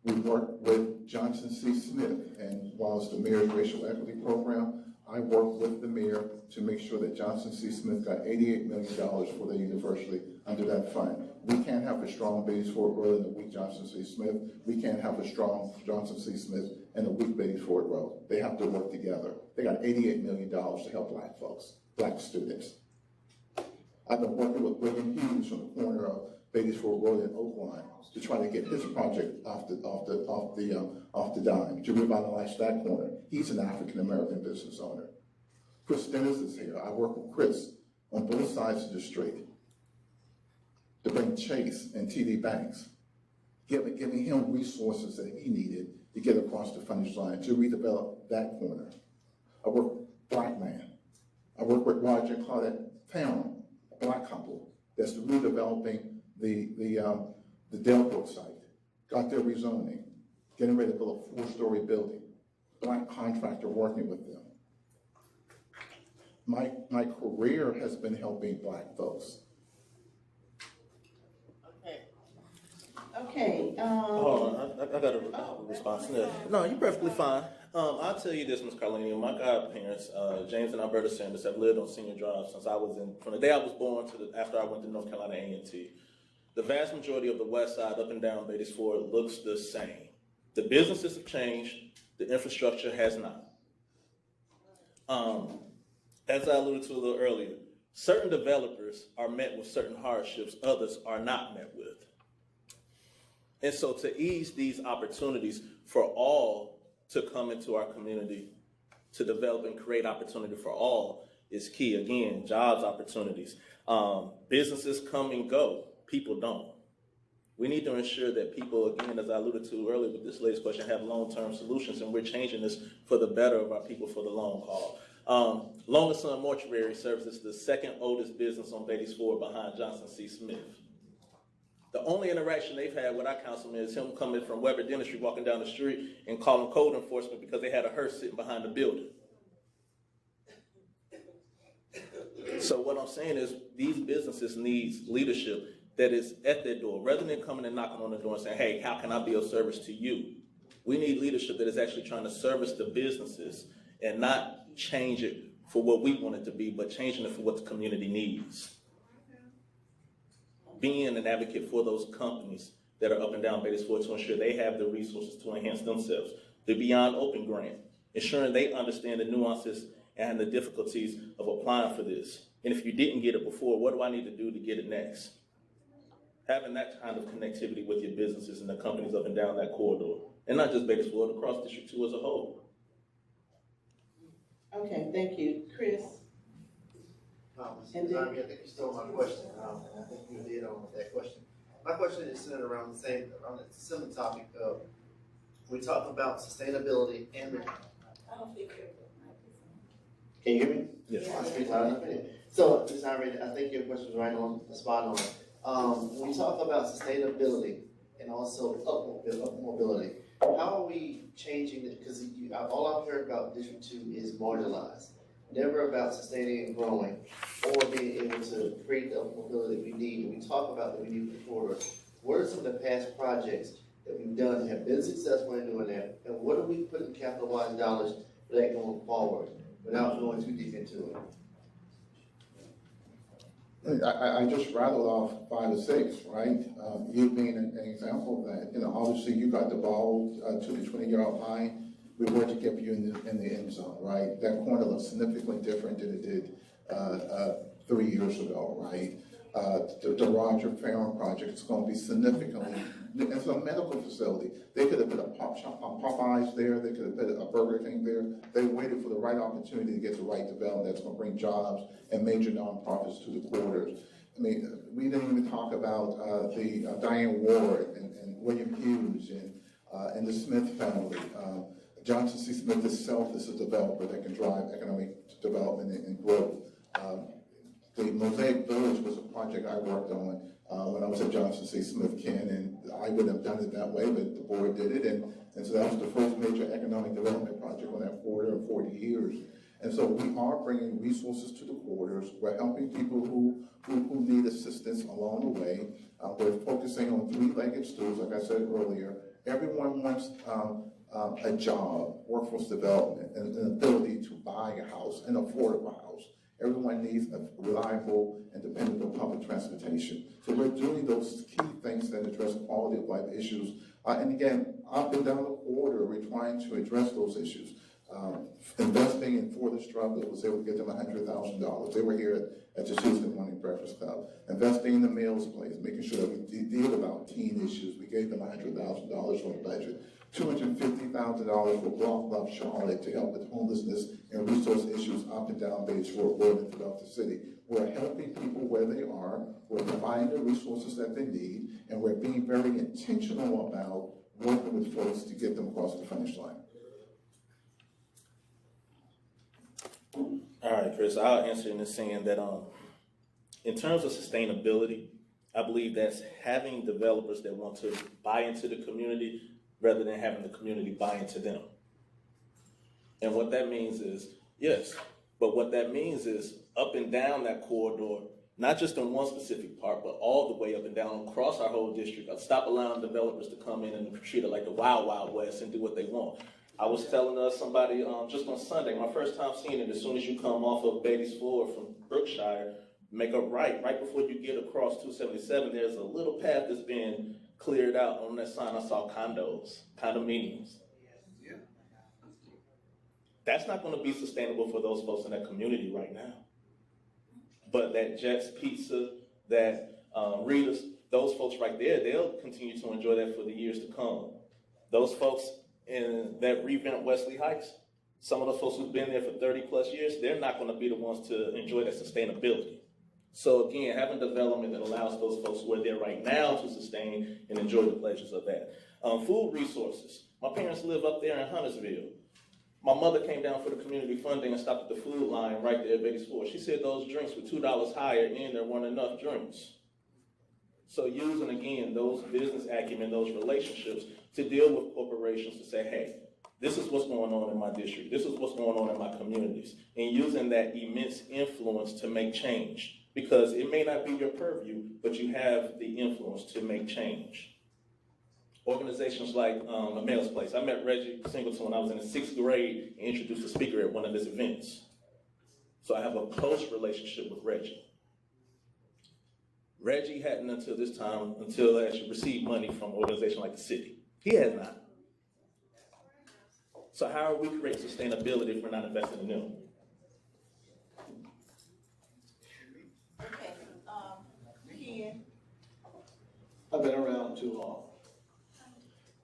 We work with Johnson C. Smith, and while it's the mayor's racial equity program, I work with the mayor to make sure that Johnson C. Smith got $88 million for the university under that fund. We can't have a strong Beatties Ford Road and a weak Johnson C. Smith. We can't have a strong Johnson C. Smith and a weak Beatties Ford Road. They have to work together. They got $88 million to help black folks, black students. I've been working with William Hughes on the corner of Beatties Ford Road and Oakline to try to get his project off the dime, to revitalize that corner. He's an African-American business owner. Chris Dennis is here. I work with Chris on both sides of the street to bring Chase and TD Banks, giving him resources that he needed to get across the finish line to redevelop that corner. I work with Black Man. I work with Roger and Claudette Farron, a Black couple that's redeveloping the Delbrook site. Got their rezoning, getting ready to build a 4-story building. Black contractor working with them. My career has been helping Black folks. Okay, Hold on, I got a response. No, you're perfectly fine. I'll tell you this, Ms. Carlini, my godparents, James and Alberta Sanders, have lived on Senior Drive since from the day I was born to after I went to North Carolina A&T. The vast majority of the west side up and down Beatties Ford looks the same. The businesses have changed, the infrastructure has not. As I alluded to a little earlier, certain developers are met with certain hardships, others are not met with. And so to ease these opportunities for all to come into our community, to develop and create opportunity for all is key. Again, jobs opportunities. Businesses come and go, people don't. We need to ensure that people, again, as I alluded to earlier with this latest question, have long-term solutions, and we're changing this for the better of our people for the long haul. Longer Sun Mortuary Services is the second oldest business on Beatties Ford behind Johnson C. Smith. The only interaction they've had with our councilman is him coming from Weber Dentistry, walking down the street and calling code enforcement because they had a hearse sitting behind the building. So what I'm saying is these businesses need leadership that is at their door, rather than coming and knocking on the door and saying, hey, how can I be of service to you? We need leadership that is actually trying to service the businesses and not change it for what we want it to be, but changing it for what the community needs. Being an advocate for those companies that are up and down Beatties Ford to ensure they have the resources to enhance themselves. The Beyond Open grant, ensuring they understand the nuances and the difficulties of applying for this. And if you didn't get it before, what do I need to do to get it next? Having that kind of connectivity with your businesses and the companies up and down that corridor. And not just Beatties Ford, across District 2 as a whole. okay, thank you. Chris? And then, I think you stole my question, and I think you did on that question. My question is centered around around the similar topic of, we talk about sustainability and. I don't think you're. Can you hear me? Yes. I speak loud enough. So, Ms. Irene, I think your question was right on the spot on. When we talk about sustainability and also upmobility, how are we changing it? Because all I've heard about District 2 is marginalized. Never about sustaining and growing, or being able to create the mobility we need. When we talk about that we need the corridor, what are some of the past projects that we've done that have been successful in doing that, and what are we putting capital-wise dollars for that going forward, without going too deep into it? I just rattled off 5 or 6, right? You being an example of that. You know, obviously you got the ball to the 20-yard line. We worked to get you in the end zone, right? That corner looks significantly different than it did 3 years ago, right? The Roger Farron project is going to be significantly, it's a medical facility. They could have put a pop shop on Popeyes there. They could have put a Burger King there. They waited for the right opportunity to get the right development that's going to bring jobs and major nonprofits to the corridors. I mean, we didn't even talk about the Diane Ward and William Hughes and the Smith family. Johnson C. Smith itself is a developer that can drive economic development and growth. The Mosaic Village was a project I worked on when I was at Johnson C. Smith, Ken, and I wouldn't have done it that way, but the board did it, and so that was the first major economic development project on that corridor in 40 years. And so we are bringing resources to the corridors. We're helping people who need assistance along the way. We're focusing on 3-legged stools, like I said earlier. Everyone wants a job, workforce development, and an ability to buy a house, an affordable house. Everyone needs a reliable and dependable public transportation. So we're doing those key things that address quality of life issues. And again, up and down the corridor, we're trying to address those issues. Investing in For the Struggle was able to get them $100,000. They were here at the Tuesday Morning Breakfast Club. Investing in the Meals Place, making sure that we deal with teen issues. We gave them $100,000 from the budget. $250,000 for Block Love Charlotte to help with homelessness and resource issues up and down Beatties Ford Road in Philadelphia City. We're helping people where they are, we're providing the resources that they need, and we're being very intentional about working with folks to get them across the finish line. All right, Chris, I'll answer in this saying that in terms of sustainability, I believe that's having developers that want to buy into the community rather than having the community buy into them. And what that means is, yes, but what that means is up and down that corridor, not just in one specific part, but all the way up and down across our whole district. I'll stop allowing developers to come in and treat it like the Wild Wild West and do what they want. I was telling somebody just on Sunday, my first time seeing it, as soon as you come off of Beatty's Floor from Brookshire, make a right before you get across 277, there's a little path that's been cleared out. On that sign, I saw condominiums. Yeah. That's not going to be sustainable for those folks in that community right now. But that Jets Pizza, that Rita's, those folks right there, they'll continue to enjoy that for the years to come. Those folks in that revamped Wesley Heights, some of those folks who've been there for 30 plus years, they're not going to be the ones to enjoy that sustainability. So again, having development that allows those folks who are there right now to sustain and enjoy the pleasures of that. Food resources. My parents live up there in Huntersville. My mother came down for the community funding and stopped at the food line right there at Beatty's Floor. She said those drinks were $2 higher and there weren't enough drinks. So using, again, those business acumen, those relationships to deal with corporations to say, hey, this is what's going on in my district. This is what's going on in my communities. And using that immense influence to make change. Because it may not be your purview, but you have the influence to make change. Organizations like Amel's Place. I met Reggie Singleton when I was in the 6th grade and introduced a speaker at one of his events. So I have a close relationship with Reggie. Reggie hadn't until this time, until actually received money from an organization like the city. He has not. So how are we creating sustainability if we're not investing in them? Okay, Ken. I've been around too long.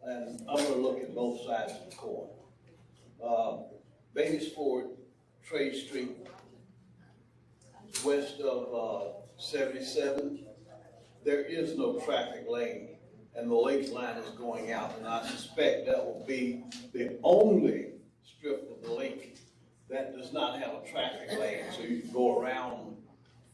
And I'm gonna look at both sides of the coin. Beatty's Ford, Trade Street, west of 77, there is no traffic lane, and the lake line is going out, and I suspect that will be the only strip of the lake that does not have a traffic lane, so you can go around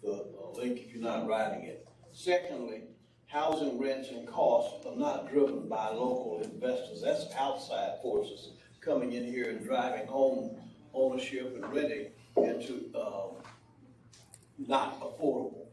the lake if you're not riding it. Secondly, housing rents and costs are not driven by local investors. That's outside forces coming in here and driving home ownership and renting into not affordable.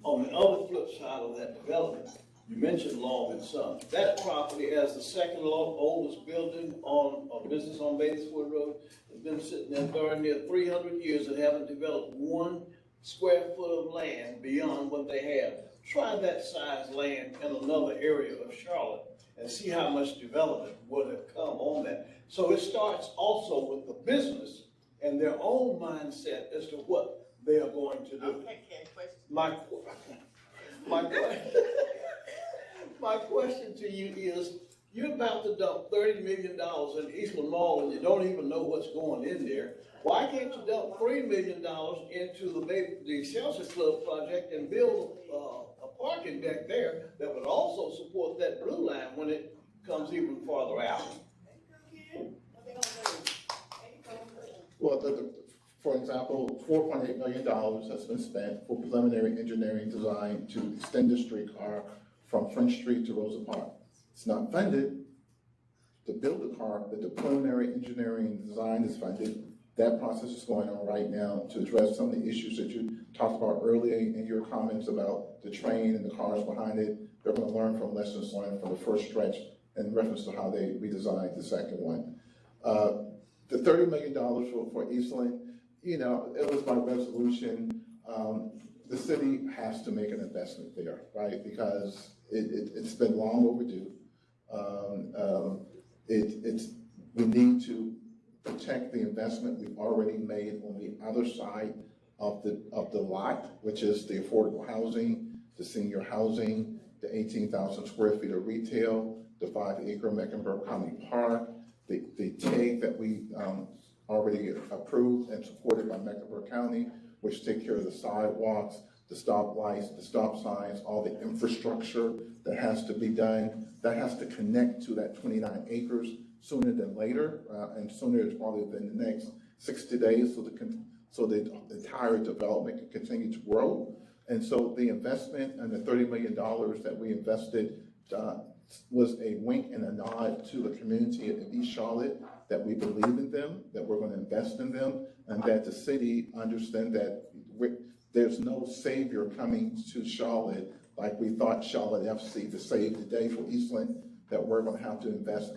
On the other flip side of that development, you mentioned Long and Sons. That property has the second oldest building on a business on Beatty's Ford Road. It's been sitting there darn near 300 years and haven't developed 1 square foot of land beyond what they have. Try that size land in another area of Charlotte and see how much development would have come on that. So it starts also with the business and their own mindset as to what they are going to do. Okay, Ken, question. My question to you is, you're about to dump $30 million in Eastland Mall and you don't even know what's going in there. Why can't you dump $3 million into the Chelsea Club project and build a parking deck there that would also support that blue line when it comes even farther out? Well, for example, $4.8 million has been spent for preliminary engineering design to extend the streetcar from French Street to Rosa Park. It's not funded to build the car, but the preliminary engineering design is funded. That process is going on right now to address some of the issues that you talked about earlier in your comments about the train and the cars behind it. They're going to learn from lessons learned from the first stretch in reference to how they redesigned the second one. The $30 million for Eastland, you know, it was my resolution. The city has to make an investment there, right? Because it's been long overdue. We need to protect the investment we've already made on the other side of the lot, which is the affordable housing, the senior housing, the 18,000 square feet of retail, the 5-acre Mecklenburg County Park, the TAG that we already approved and supported by Mecklenburg County, which take care of the sidewalks, the stoplights, the stop signs, all the infrastructure that has to be done. That has to connect to that 29 acres sooner than later, and sooner is probably within the next 60 days so the entire development can continue to grow. And so the investment and the $30 million that we invested was a wink and a nod to the community of East Charlotte, that we believe in them, that we're going to invest in them, and that the city understand that there's no savior coming to Charlotte like we thought Charlotte FC to save the day for Eastland, that we're going to have to invest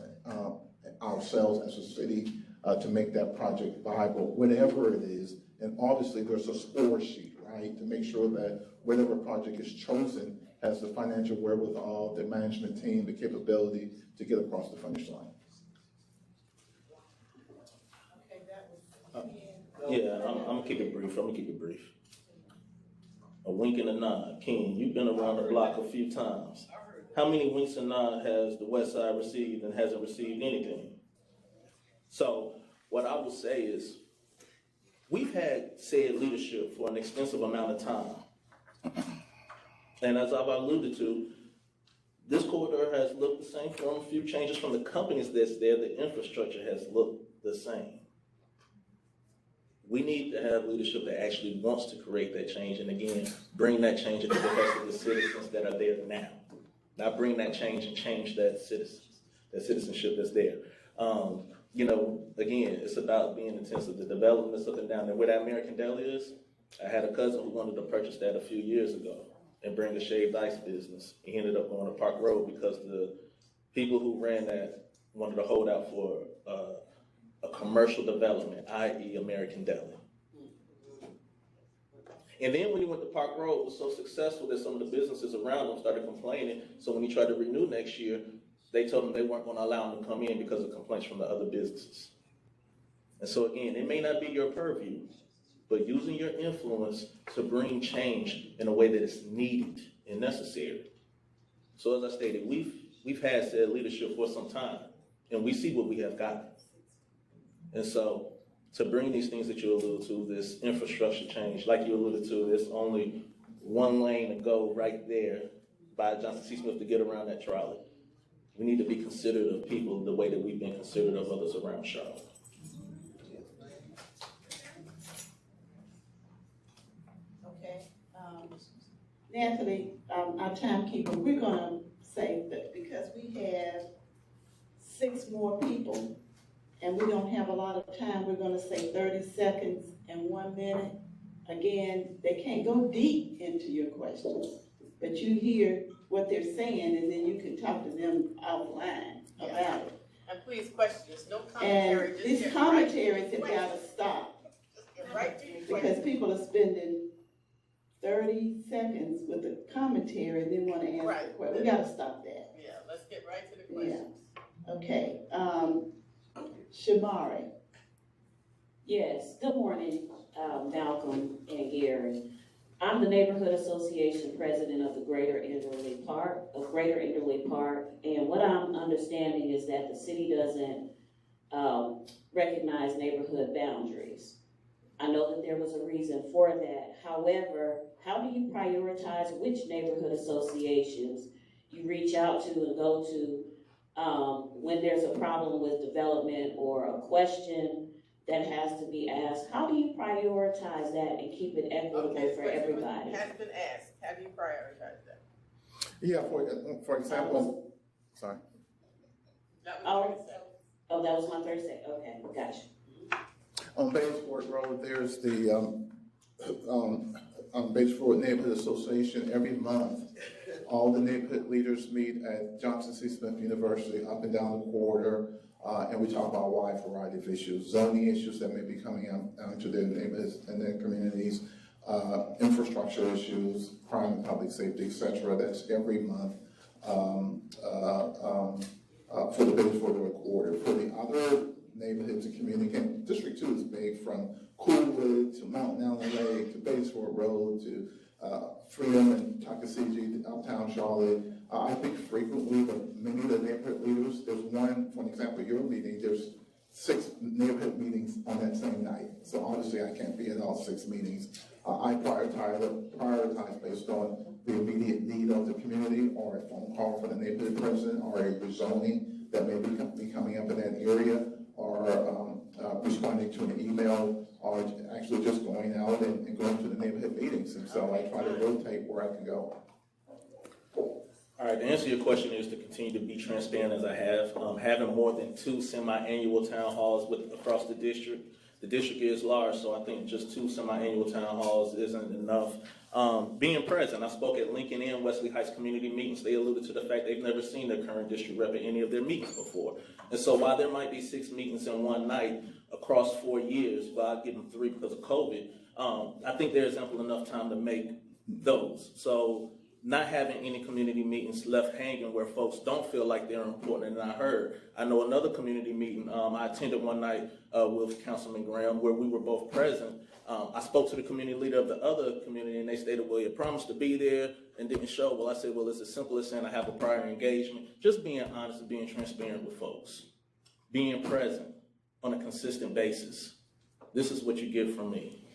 ourselves as a city to make that project viable, whatever it is. And obviously there's a score sheet, right, to make sure that whatever project is chosen has the financial wherewithal, the management team, the capability to get across the finish line. Okay, that was. Yeah, I'm gonna keep it brief. A wink and a nod. King, you've been around the block a few times. How many winks and nods has the West Side received and hasn't received anything? So what I will say is, we've had said leadership for an extensive amount of time. And as I've alluded to, this corridor has looked the same from a few changes from the companies that's there. The infrastructure has looked the same. We need to have leadership that actually wants to create that change, and again, bring that change into the rest of the citizens that are there now. Not bring that change and change that citizenship that's there. You know, again, it's about being intensive. The developments up and down there. Where that American Deli is, I had a cousin who wanted to purchase that a few years ago and bring a shaved ice business. He ended up going to Park Road because the people who ran that wanted to hold out for a commercial development, i.e. American Deli. And then when he went to Park Road, it was so successful that some of the businesses around him started complaining. So when he tried to renew next year, they told him they weren't going to allow him to come in because of complaints from the other businesses. And so again, it may not be your purview, but using your influence to bring change in a way that is needed and necessary. So as I stated, we've had said leadership for some time, and we see what we have gotten. And so to bring these things that you alluded to, this infrastructure change, like you alluded to, there's only one lane to go right there by Johnson C. Smith to get around that trolley. We need to be considerate of people the way that we've been considerate of others around Charlotte. Okay, Anthony, our timekeeper, we're gonna say that because we have 6 more people and we don't have a lot of time, we're gonna say 30 seconds and 1 minute. Again, they can't go deep into your questions, but you hear what they're saying and then you can talk to them offline about it. And please, questions, no And commentary. Just these get commentaries right to have the gotta stop. Just get right to your Because question. people are spending 30 seconds with the commentary and then want to answer the Right. question. We gotta stop that. Yeah, let's get right to the Yeah. questions. Okay, Shamari. Yes, good morning, Malcolm and Gary. I'm the Neighborhood Association President of the Greater Enderley Park, and what I'm understanding is that the city doesn't recognize neighborhood boundaries. I know that there was a reason for that. However, how do you prioritize which neighborhood associations you reach out to and go to when there's a problem with development or a question that has to be asked? How do you prioritize that and keep it equitable Okay, for question everybody? has been asked. Have you prioritized that? Yeah, for example, sorry. That Oh. was 30 seconds. Oh, that was my third say, okay, gotcha. On Batesford Road, there's the Batesford Neighborhood Association. Every month, all the neighborhood leaders meet at Johnson C. Smith University up and down the corridor, and we talk about a wide variety of issues, zoning issues that may be coming out to their neighborhoods and their communities, infrastructure issues, crime and public safety, etc. That's every month for the Batesford Road corridor. For the other neighborhoods and community, and District 2 is big, from Coolwood to Mountain Allen Lake to Batesford Road to Freedom and Tuckasegee, uptown Charlotte. I think frequently, but many of the neighborhood leaders, there's one, for example, your meeting, there's 6 neighborhood meetings on that same night. So obviously I can't be at all 6 meetings. I prioritize based on the immediate need of the community, or a phone call from the neighborhood president, or a rezoning that may be coming up in that area, or responding to an email to just going out and going to the neighborhood meetings. And so I try to rotate where I can go. All right, to answer your question is to continue to be transparent as I have. Having more than 2 semi-annual town halls across the district. The district is large, so I think just 2 semi-annual town halls isn't enough. Being present, I spoke at Lincoln and Wesley Heights community meetings. They alluded to the fact they've never seen their current district rep at any of their meetings before. And so while there might be 6 meetings in one night across 4 years, but I'd give them 3 because of COVID, I think there's ample enough time to make those. So not having any community meetings left hanging where folks don't feel like they're important. And I know another community meeting I attended one night with Councilman Graham where we were both present. I spoke to the community leader of the other community and they stated, well, you promised to be there and didn't show. Well, I said, well, it's as simple as saying I have a prior engagement. Just being honest and being transparent with folks. Being present on a consistent basis. This is what you get from me.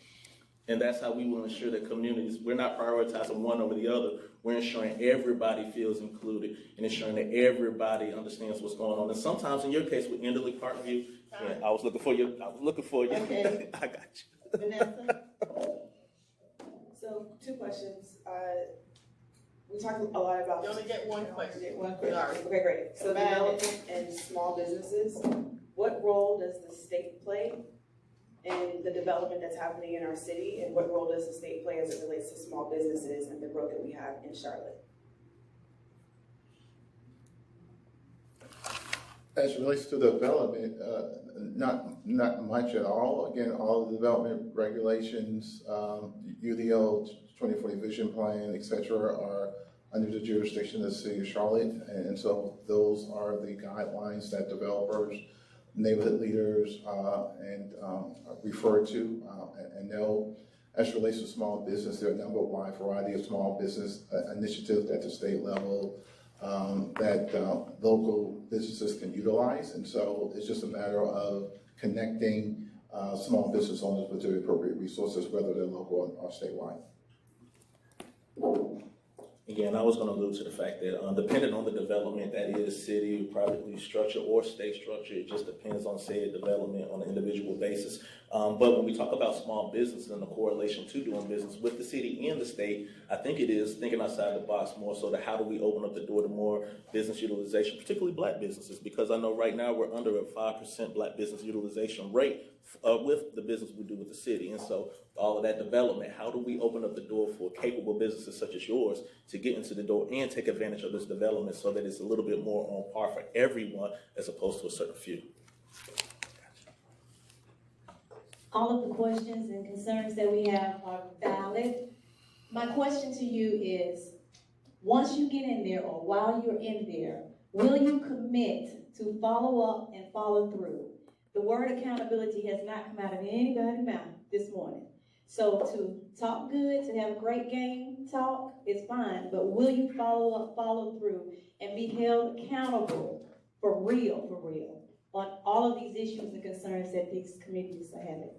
And that's how we will ensure that communities, we're not prioritizing one over the other. We're ensuring everybody feels included and ensuring that everybody understands what's going on. And sometimes in your case with Enderley Parkview, yeah, I was looking for you. Okay. I got you. Vanessa? So 2 questions. We talked a lot about. You only get one question. One question. Sorry. Okay, great. So Combine it. development and small businesses, what role does the state play in the development that's happening in our city? And what role does the state play as it relates to small businesses and the growth that we have in Charlotte? As it relates to development, not much at all. Again, all the development regulations, UDO, 2040 Vision Plan, et cetera, are under the jurisdiction of the city of Charlotte. And so those are the guidelines that developers, neighborhood leaders, refer to and know. As it relates to small business, there are a wide variety of small business initiatives at the state level that local businesses can utilize. And so it's just a matter of connecting small business owners with the appropriate resources, whether they're local or statewide. Again, I was going to allude to the fact that depending on the development that is city, privately structured, or state structured, it just depends on said development on an individual basis. But when we talk about small business and the correlation to doing business with the city and the state, I think it is thinking outside the box more so to how do we open up the door to more business utilization, particularly black businesses, because I know right now we're under a 5% black business utilization rate with the business we do with the city. And so all of that development, how do we open up the door for capable businesses such as yours to get into the door and take advantage of this development so that it's a little bit more on par for everyone as opposed to a certain few? All of the questions and concerns that we have are valid. My question to you is, once you get in there or while you're in there, will you commit to follow up and follow through? The word accountability has not come out of anybody's mouth this morning. So to talk good, to have a great game talk is fine, but will you follow up, follow through, and be held accountable for real, on all of these issues and concerns that these communities are having?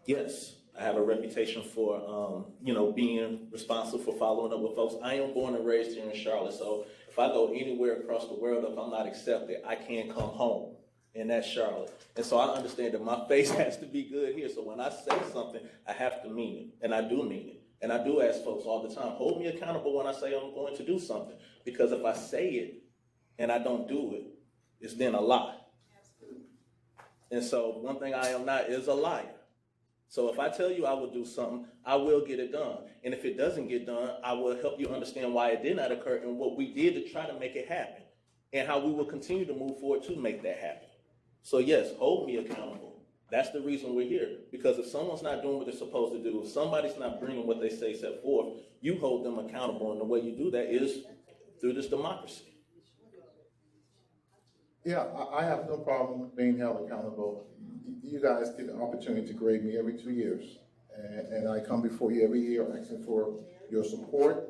Yes, I have a reputation for, being responsible for following up with folks. I am born and raised here in Charlotte, so if I go anywhere across the world, if I'm not accepted, I can't come home, and that's Charlotte. And so I understand that my face has to be good here. So when I say something, I have to mean it, and I do mean it. And I do ask folks all the time, hold me accountable when I say I'm going to do something, because if I say it and I don't do it, it's then a lie. And so one thing I am not is a liar. So if I tell you I will do something, I will get it done. And if it doesn't get done, I will help you understand why it did not occur and what we did to try to make it happen and how we will continue to move forward to make that happen. So yes, hold me accountable. That's the reason we're here. Because if someone's not doing what they're supposed to do, if somebody's not bringing what they say set forth, you hold them accountable. And the way you do that is through this democracy. Yeah, I have no problem being held accountable. You guys get the opportunity to grade me every 2 years. And I come before you every year asking for your support.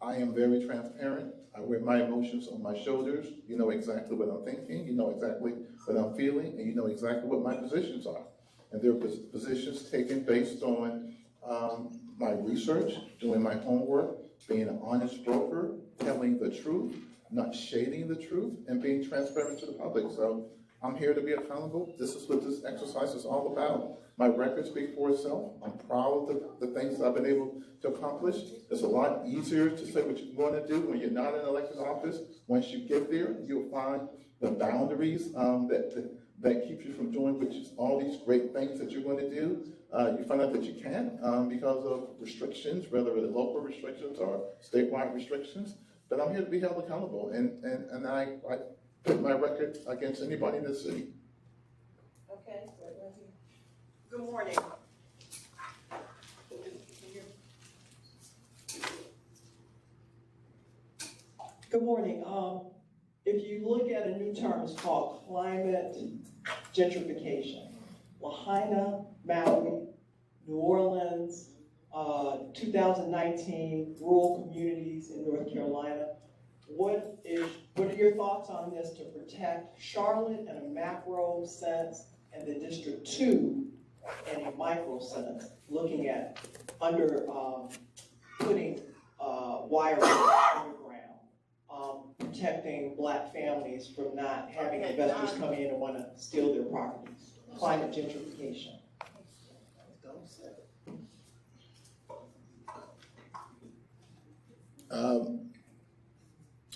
I am very transparent. I wear my emotions on my shoulders. You know exactly what I'm thinking. You know exactly what I'm feeling. And you know exactly what my positions are. And they're positions taken based on my research, doing my homework, being an honest broker, telling the truth, not shading the truth, and being transparent to the public. So I'm here to be accountable. This is what this exercise is all about. My record speaks for itself. I'm proud of the things I've been able to accomplish. It's a lot easier to say what you're going to do when you're not in elected office. Once you get there, you'll find the boundaries that keep you from doing all these great things that you're going to do. You find out that you can't because of restrictions, whether it's local restrictions or statewide restrictions. But I'm here to be held accountable, and I put my record against anybody in the city. Okay, right here. Good morning. Good morning. If you look at a new term, it's called climate gentrification. Lahaina, Maui, New Orleans, 2019 rural communities in North Carolina. What are your thoughts on this to protect Charlotte in a macro sense and the District 2 in a micro sense, looking at putting wire underground, protecting Black families from not having investors come in and want to steal their properties, climate gentrification?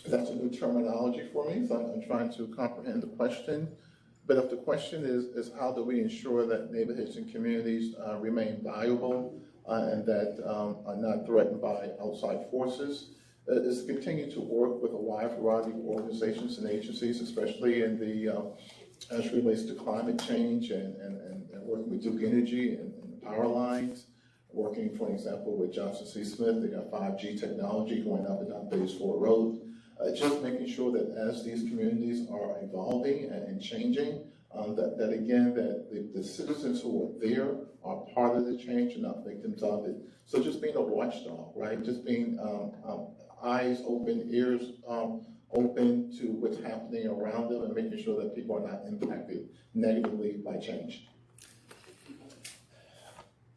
That's a new terminology for me, so I'm trying to comprehend the question. But if the question is how do we ensure that neighborhoods and communities remain viable and that are not threatened by outside forces, is to continue to work with a wide variety of organizations and agencies, especially in as it relates to climate change and working with Duke Energy and the power lines. Working, for example, with Johnson C. Smith, they got 5G technology going up and down Phase 4 Road. Just making sure that as these communities are evolving and changing, that the citizens who are there are part of the change and not victims of it. So just being a watchdog, right? Just being eyes open, ears open to what's happening around them and making sure that people are not impacted negatively by change.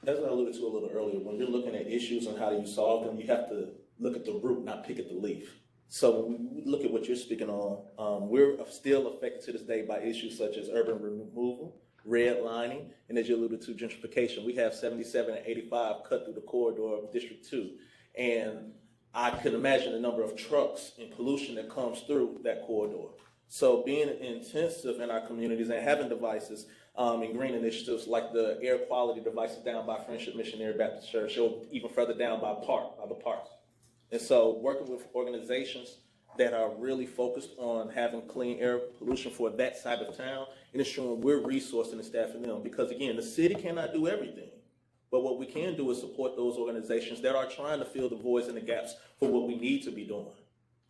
As I alluded to a little earlier, when you're looking at issues and how do you solve them, you have to look at the root, not pick at the leaf. So when we look at what you're speaking on, we're still affected to this day by issues such as urban removal, redlining, and as you alluded to, gentrification. We have 77 and 85 cut through the corridor of District 2. And I can imagine the number of trucks and pollution that comes through that corridor. So being intensive in our communities and having devices and green initiatives like the air quality devices down by Friendship Missionary Baptist Church, or even further down by the park. And so working with organizations that are really focused on having clean air pollution for that side of town and ensuring we're resourcing and staffing them. Because again, the city cannot do everything. But what we can do is support those organizations that are trying to fill the voids and the gaps for what we need to be doing.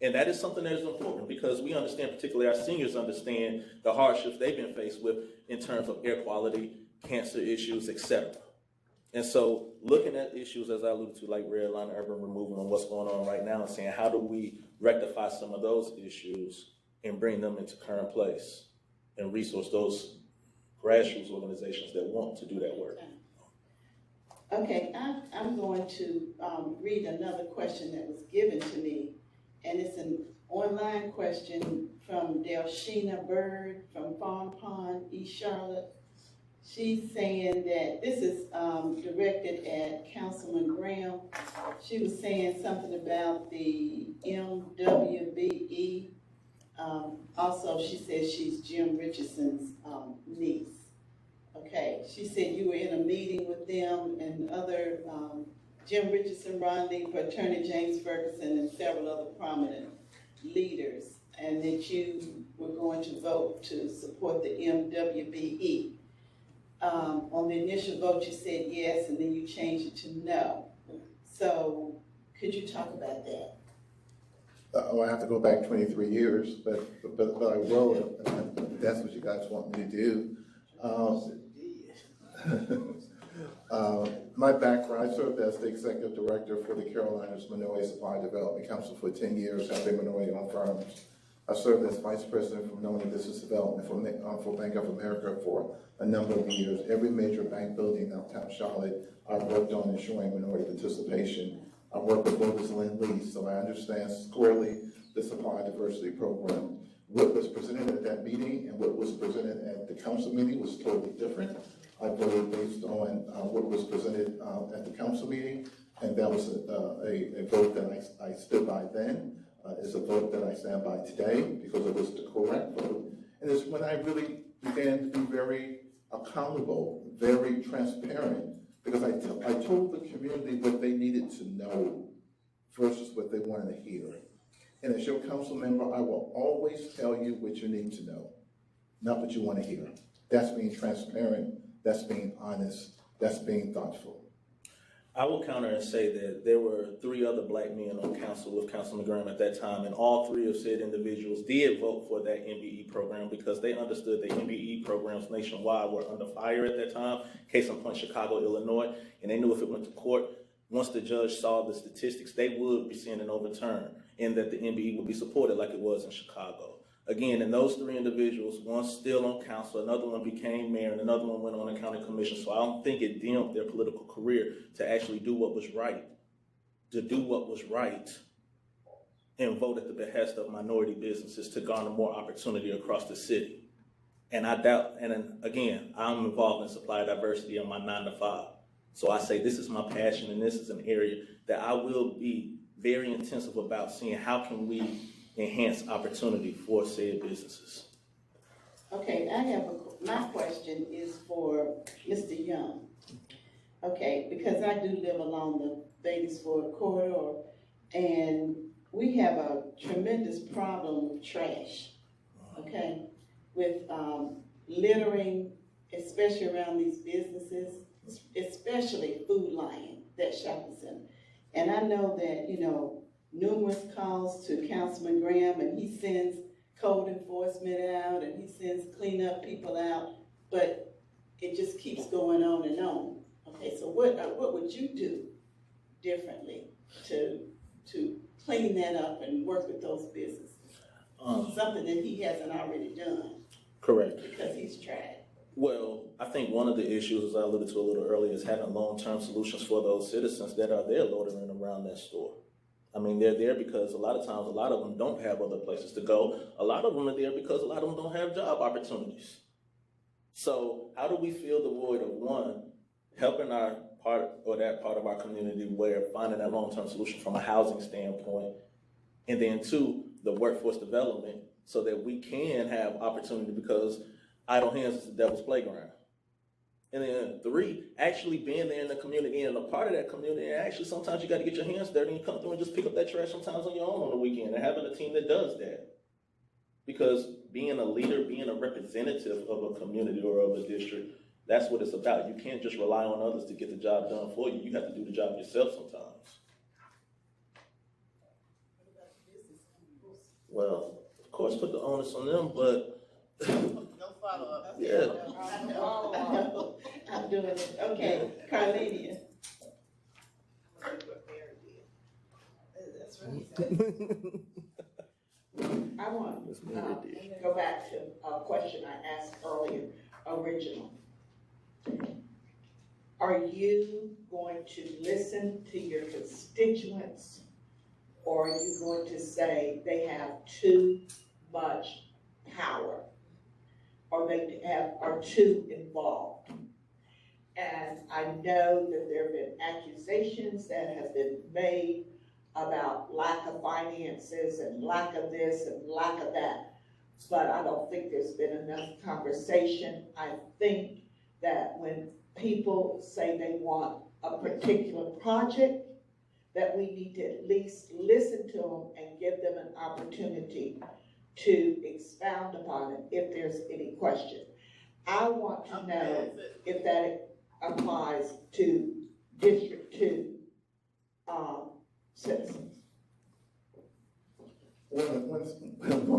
And that is something that is important because we understand, particularly our seniors understand the hardships they've been faced with in terms of air quality, cancer issues, etc. And so looking at issues, as I alluded to, like redline, urban removal, and what's going on right now, and saying how do we rectify some of those issues and bring them into current place and resource those grassroots organizations that want to do that work. Okay, I'm going to read another question that was given to me, and it's an online question from Delshina Bird from Farm Pond, East Charlotte. She's saying that this is directed at Councilman Graham. She was saying something about the MWBE. Also, she says she's Jim Richardson's niece. Okay, she said you were in a meeting with them and other, Jim Richardson, Ron Lee, Attorney James Ferguson, and several other prominent leaders, and that you were going to vote to support the MWBE. On the initial vote, you said yes, and then you changed it to no. So, could you talk about that? I have to go back 23 years, but I will, if that's what you guys want me to do. My background, I served as the executive director for the Carolinas Minority Supply Development Council for 10 years, helping minority-owned firms. I served as vice president for minority business development for Bank of America for a number of years. Every major bank building in downtown Charlotte, I've worked on ensuring minority participation. I work with Lotus Lend Lease, so I understand squarely the supply diversity program. what was presented at that meeting and what was presented at the council meeting was totally different. I voted based on what was presented at the council meeting, and that was a vote that I stood by then. It's a vote that I stand by today because it was the correct vote. And it's when I really began to be very accountable, very transparent, because I told the community what they needed to know versus what they wanted to hear. And as your council member, I will always tell you what you need to know, not what you want to hear. That's being transparent, that's being honest, that's being thoughtful. I will counter and say that there were 3 other black men on council with Councilman Graham at that time, and all 3 of said individuals did vote for that MBE program because they understood that MBE programs nationwide were under fire at that time. Case in point, Chicago, Illinois, and they knew if it went to court, once the judge saw the statistics, they would rescind and overturn, and that the MBE would be supported like it was in Chicago. Again, and those 3 individuals, one still on council, another one became mayor, and another one went on the county commission. So I don't think it dimmed their political career to actually do what was right, and vote at the behest of minority businesses to garner more opportunity across the city. And I doubt, and then, again, I'm involved in supply diversity on my 9 to 5. So I say this is my passion, and this is an area that I will be very intensive about seeing how can we enhance opportunity for said businesses. Okay, I have my question is for Mr. Young. Okay, because I do live along the Vegas Ford corridor, and we have a tremendous problem with trash, okay? With littering, especially around these businesses, especially Food Lion, that shopping center. And I know that, you know, numerous calls to Councilman Graham, and he sends code enforcement out, and he sends cleanup people out, but it just keeps going on and on. Okay, so what would you do differently to clean that up and work with those businesses? Something that he hasn't already done. Correct. Because he's tried. Well, I think one of the issues, as I alluded to a little earlier, is having long-term solutions for those citizens that are there loitering around that store. I mean, they're there because a lot of times, a lot of them don't have other places to go. A lot of them are there because a lot of them don't have job opportunities. So how do we fill the void of, one, helping our part or that part of our community where finding that long-term solution from a housing standpoint, and then 2, the workforce development so that we can have opportunity, because idle hands is the devil's playground. And then 3, actually being there in the community and a part of that community. And actually, sometimes you got to get your hands dirty and you come through and just pick up that trash sometimes on your own on the weekend, and having a team that does that. Because being a leader, being a representative of a community or of a district, that's what it's about. You can't just rely on others to get the job done for you. You have to do the job yourself sometimes. Well, of course, put the onus on them, but No follow-up. yeah. I know. I'm doing it. Okay, Carlenia. That's what he said. I want to go back to a question I asked earlier, original. Are you going to listen to your constituents, or are you going to say they have too much power, or they are too involved? And I know that there have been accusations that have been made about lack of finances and lack of this and lack of that, but I don't think there's been enough conversation. I think that when people say they want a particular project, that we need to at least listen to them and give them an opportunity to expound upon it if there's any question. I want to know if that applies to District 2 citizens. When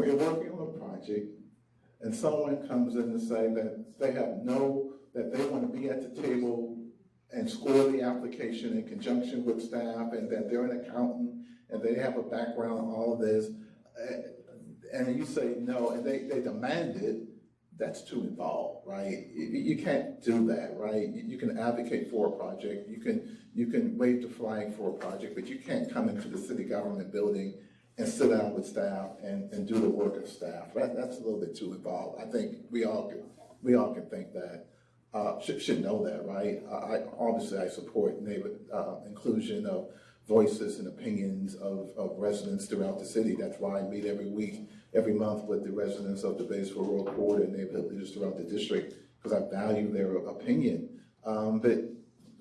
you're working on a project and someone comes in and say that they that they want to be at the table and score the application in conjunction with staff, and that they're an accountant and they have a background on all of this, and you say no, and they demand it, that's too involved, right? You can't do that, right? You can advocate for a project, you can wave the flag for a project, but you can't come into the city government building and sit down with staff and do the work of staff. That's a little bit too involved. I think we all can think that, should know that, right? Obviously I support neighbor inclusion of voices and opinions of residents throughout the city. That's why I meet every month with the residents of the Batesville Rural Corridor and neighborhood leaders throughout the district, because I value their opinion. But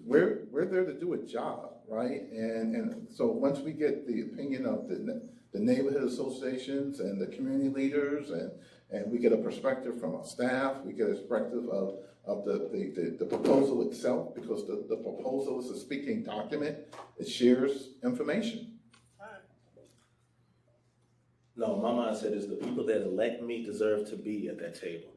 we're there to do a job, right? And so once we get the opinion of the neighborhood associations and the community leaders, and we get a perspective from our staff, we get a perspective of the proposal itself, because the proposal is a speaking document. It shares information. No, my mindset is the people that elect me deserve to be at that table.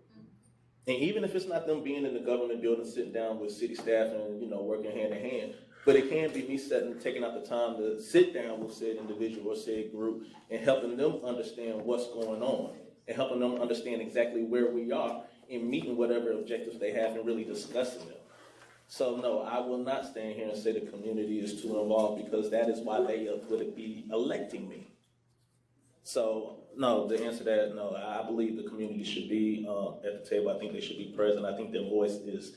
And even if it's not them being in the government building, sitting down with city staff and, working hand in hand, but it can be me taking out the time to sit down with said individual or said group and helping them understand what's going on and helping them understand exactly where we are and meeting whatever objectives they have and really discussing them. So no, I will not stand here and say the community is too involved, because that is why they would be electing me. So no, the answer to that, no, I believe the community should be at the table. I think they should be present. I think their voice is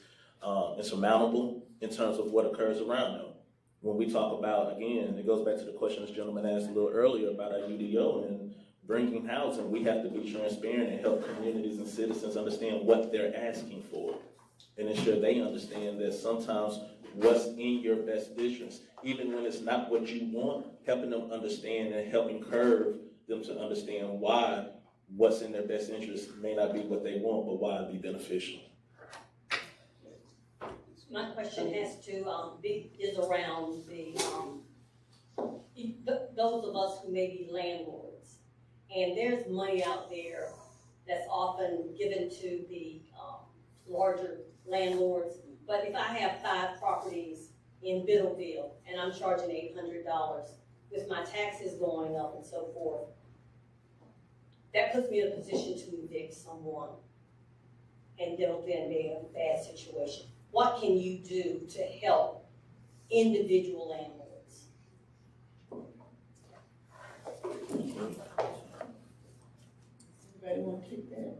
insurmountable in terms of what occurs around them. When we talk about, again, it goes back to the question this gentleman asked a little earlier about our UDO and bringing housing. We have to be transparent and help communities and citizens understand what they're asking for and ensure they understand that sometimes what's in your best interest, even when it's not what you want, helping them understand and helping curve them to understand why what's in their best interest may not be what they want, but why it'd be beneficial. My question has to is around those of us who may be landlords, and there's money out there that's often given to the larger landlords. But if I have 5 properties in Biddleville and I'm charging $800 with my taxes going up and so forth, that puts me in a position to evict someone, and they'll then be in a bad situation. What can you do to help individual landlords? Anybody want to take that?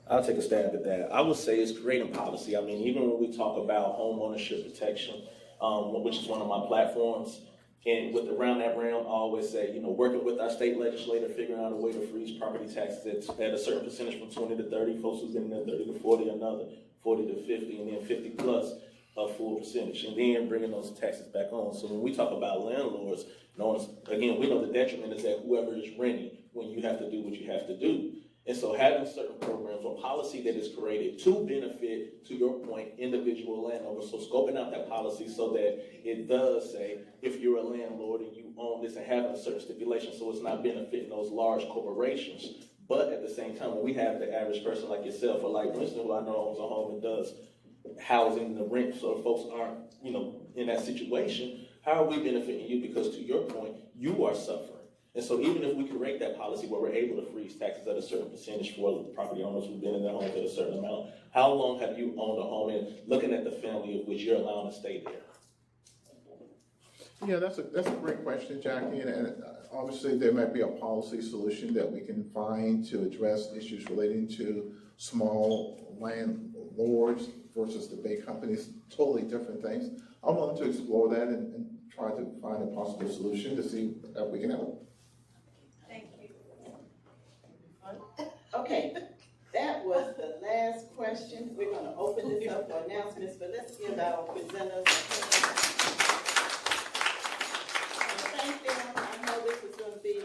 I'll take a stab at that. I would say it's creating policy. I mean, even when we talk about home ownership protection, which is one of my platforms, and around that realm, I always say, working with our state legislator, figuring out a way to freeze property taxes at a certain percentage from 20 to 30, folks who's getting that 30 to 40, another 40 to 50, and then 50 plus a full percentage, and then bringing those taxes back on. So when we talk about landlords, again, we know the detriment is that whoever is renting when you have to do what you have to do. And so having certain programs or policy that is created to benefit, to your point, individual landowners. So scoping out that policy so that it does say, if you're a landlord and you own this, and having a certain stipulation so it's not benefiting those large corporations. But at the same time, when we have the average person like yourself, or like Winston, who I know owns a home and does housing, the rent, so folks aren't, in that situation, how are we benefiting you? Because to your point, you are suffering. And so even if we create that policy where we're able to freeze taxes at a certain percentage for the property owners who've been in their homes at a certain amount, how long have you owned a home, and looking at the family of which you're allowing to stay there? Yeah, that's a great question, Jackie, and obviously there might be a policy solution that we can find to address issues relating to small landlords versus the big companies, totally different things. I'm willing to explore that and try to find a possible solution to see if we can help. Thank you. Okay, that was the last question. We're gonna open this up for announcements, but let's give our presenters. Thank them. I know this is gonna be,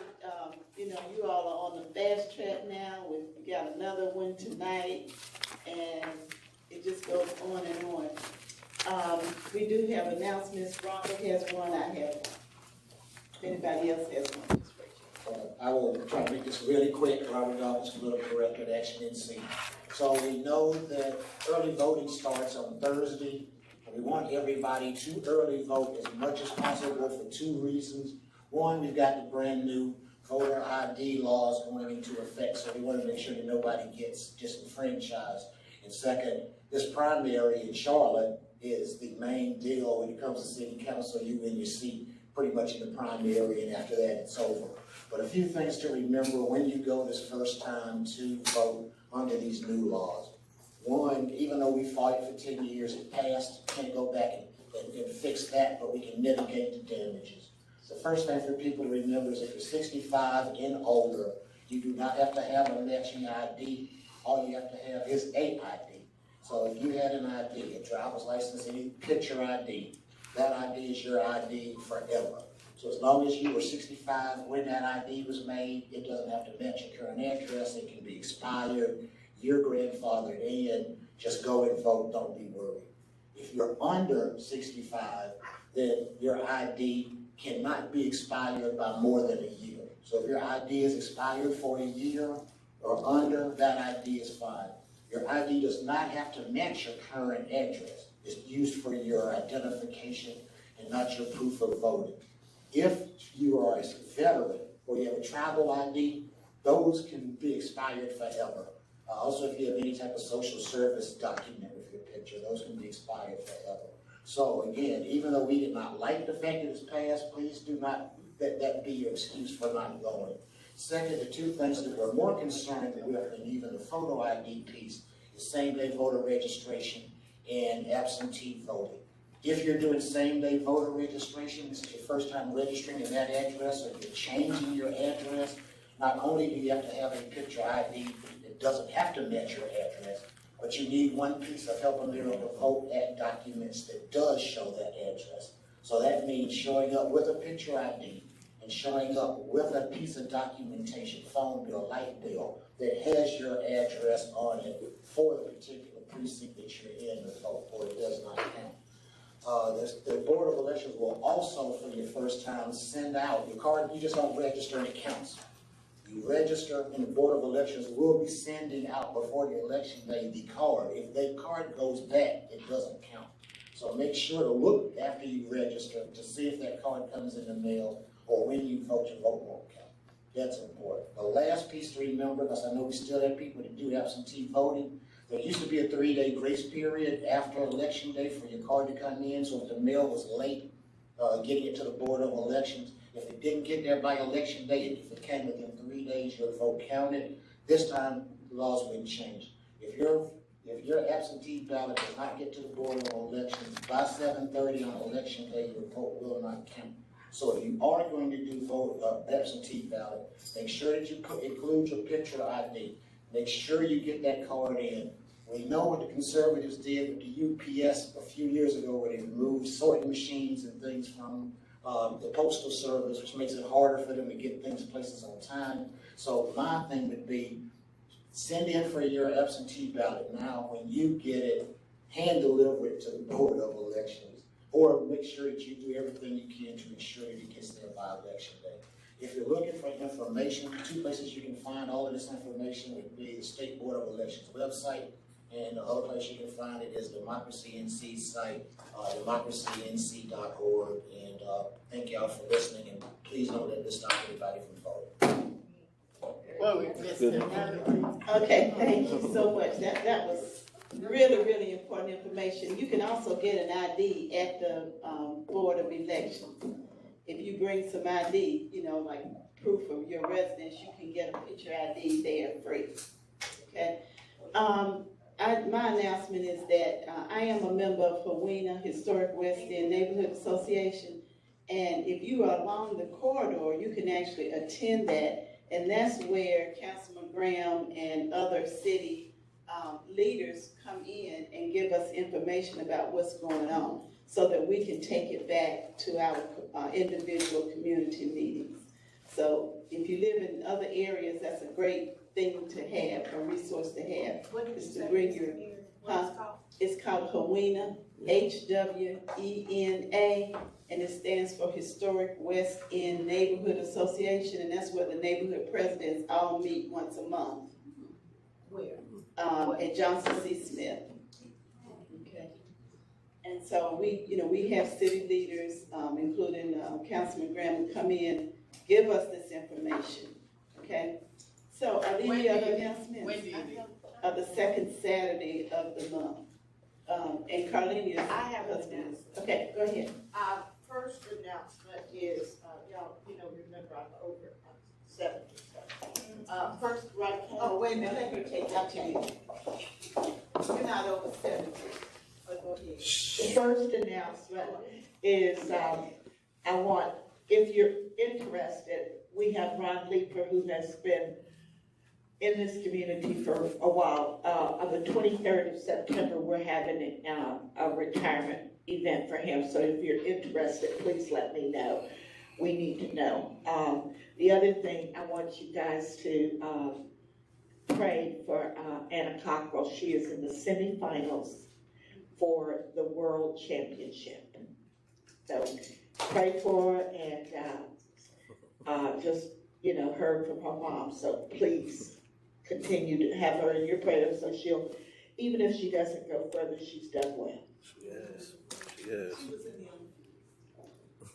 you all are on the fast track now. We got another one tonight, and it just goes on and on. We do have announcements. Robert has one, I have one. If anybody else has one, just raise your hand. I will try to make this really quick. Robert Dobbins, political director at Action NC. So we know that early voting starts on Thursday. We want everybody to early vote as much as possible for 2 reasons. One, we've got the brand new voter ID laws going into effect, so we want to make sure that nobody gets disenfranchised. And second, this primary in Charlotte is the main deal when it comes to city council. You in your seat pretty much in the prime area, and after that, it's over. But a few things to remember when you go this first time to vote under these new laws. One, even though we fought it for 10 years, it passed, can't go back and fix that, but we can mitigate the damages. The first thing for people to remember is if you're 65 and older, you do not have to have a matching ID. All you have to have is a ID. So if you had an ID, a driver's license, any picture ID, that ID is your ID forever. So as long as you were 65 when that ID was made, it doesn't have to match your current address. It can be expired. You're grandfathered in. Just go and vote. Don't be worried. If you're under 65, then your ID cannot be expired by more than a year. So if your ID is expired for a year or under, that ID is fine. Your ID does not have to match your current address. It's used for your identification and not your proof of voting. If you are a veteran or you have a tribal ID, those can be expired forever. Also, if you have any type of social service document with your picture, those can be expired forever. So again, even though we did not like the fact that it's passed, please do not let that be your excuse for not going. Second, the two things that we're more concerned with than even the photo ID piece is same-day voter registration and absentee voting. If you're doing same-day voter registration, this is your first time registering in that address, or you're changing your address, not only do you have to have a picture ID that doesn't have to match your address, but you need one piece of help and to vote at documents that does show that address. So that means showing up with a picture ID and showing up with a piece of documentation, phone bill, light bill, that has your address on it for the particular precinct that you're in to vote, or it does not count. The Board of Elections will also, for your first time, send out your card. You just don't register and it counts. You register, and the Board of Elections will be sending out before the election day the card. If that card goes back, it doesn't count. So make sure to look after you register to see if that card comes in the mail, or when you vote, your vote won't count. That's important. The last piece to remember, because I know we still have people that do absentee voting, there used to be a 3-day grace period after election day for your card to come in, so if the mail was late getting it to the Board of Elections, if it didn't get there by election day, if it came within 3 days, your vote counted. This time, the laws wouldn't change. If your absentee ballot does not get to the Board of Elections by 7:30 on election day, your vote will not count. So if you are going to do absentee ballot, make sure that you include your picture ID. Make sure you get that card in. We know what the conservatives did with the UPS a few years ago, where they removed sorting machines and things from the postal service, which makes it harder for them to get things places on time. So my thing would be, send in for your absentee ballot now. When you get it, hand deliver it to the Board of Elections, or make sure that you do everything you can to ensure that it gets there by election day. If you're looking for information, 2 places you can find all of this information would be the State Board of Elections website, and the other place you can find it is Democracy NC's site, democracync.org. And thank y'all for listening, and please don't let this stop anybody from voting. Well, we missed it. Okay, thank you so much. That was really, really important information. You can also get an ID at the Board of Elections. If you bring some ID, like proof of your residence, you can get a picture ID there free. Okay. My announcement is that I am a member of HWENA, Historic West End Neighborhood Association, and if you are along the corridor, you can actually attend that, and that's where Councilman Graham and other city leaders come in and give us information about what's going on, so that we can take it back to our individual community meetings. So if you live in other areas, that's a great thing to have, a resource to have. What is to bring your, it's called HWENA, HWENA, and it stands for Historic West End Neighborhood Association, and that's where the neighborhood presidents all meet once a month. Where? At Johnson C. Smith. Okay. And so we have city leaders, including Councilman Graham, who come in, give us this information. Okay. So are there any other announcements? When do you do? The second Saturday of the month. And Carlene, I have an announcement. Okay, go ahead. first announcement is, y'all, remember I'm over 70. First, right, oh, wait a minute, let me take that to you. You're not over 70, but go ahead. The first announcement is, I want, if you're interested, we have Ron Leeper, who has been in this community for a while. On the 23rd of September, we're having a retirement event for him. So if you're interested, please let me know. We need to know. The other thing, I want you guys to pray for Anna Cockrell. She is in the semifinals for the World Championship. So pray for her and just, heard from her mom. So please continue to have her in your prayers so she'll, even if she doesn't go further, she's done well. Yes, yes.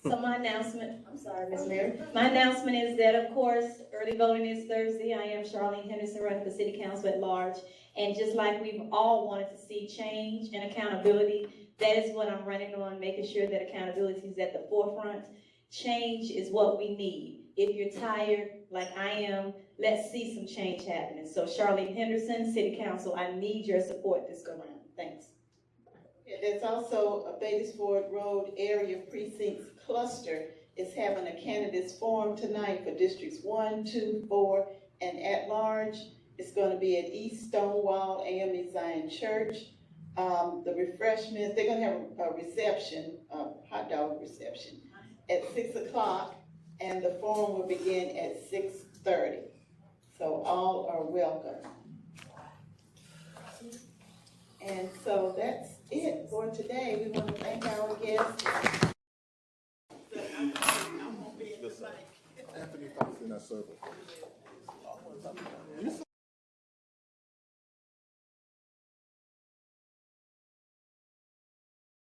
So my announcement, I'm sorry, Ms. Mary. My announcement is that, of course, early voting is Thursday. I am Charlene Henderson, running for City Council at large. And just like we've all wanted to see change and accountability, that is what I'm running on, making sure that accountability is at the forefront. Change is what we need. If you're tired, like I am, let's see some change happening. So Charlene Henderson, City Council, I need your support this go round. Thanks. There's also a Batesford Road Area Precincts Cluster is having a candidates forum tonight for districts 1, 2, 4, and at large. It's going to be at East Stonewall AME Zion Church. The refreshments, they're going to have a reception, a hot dog reception at 6 o'clock, and the forum will begin at 6:30. So all are welcome. And so that's it for today. We want to thank our guests. Anthony Fox in that circle.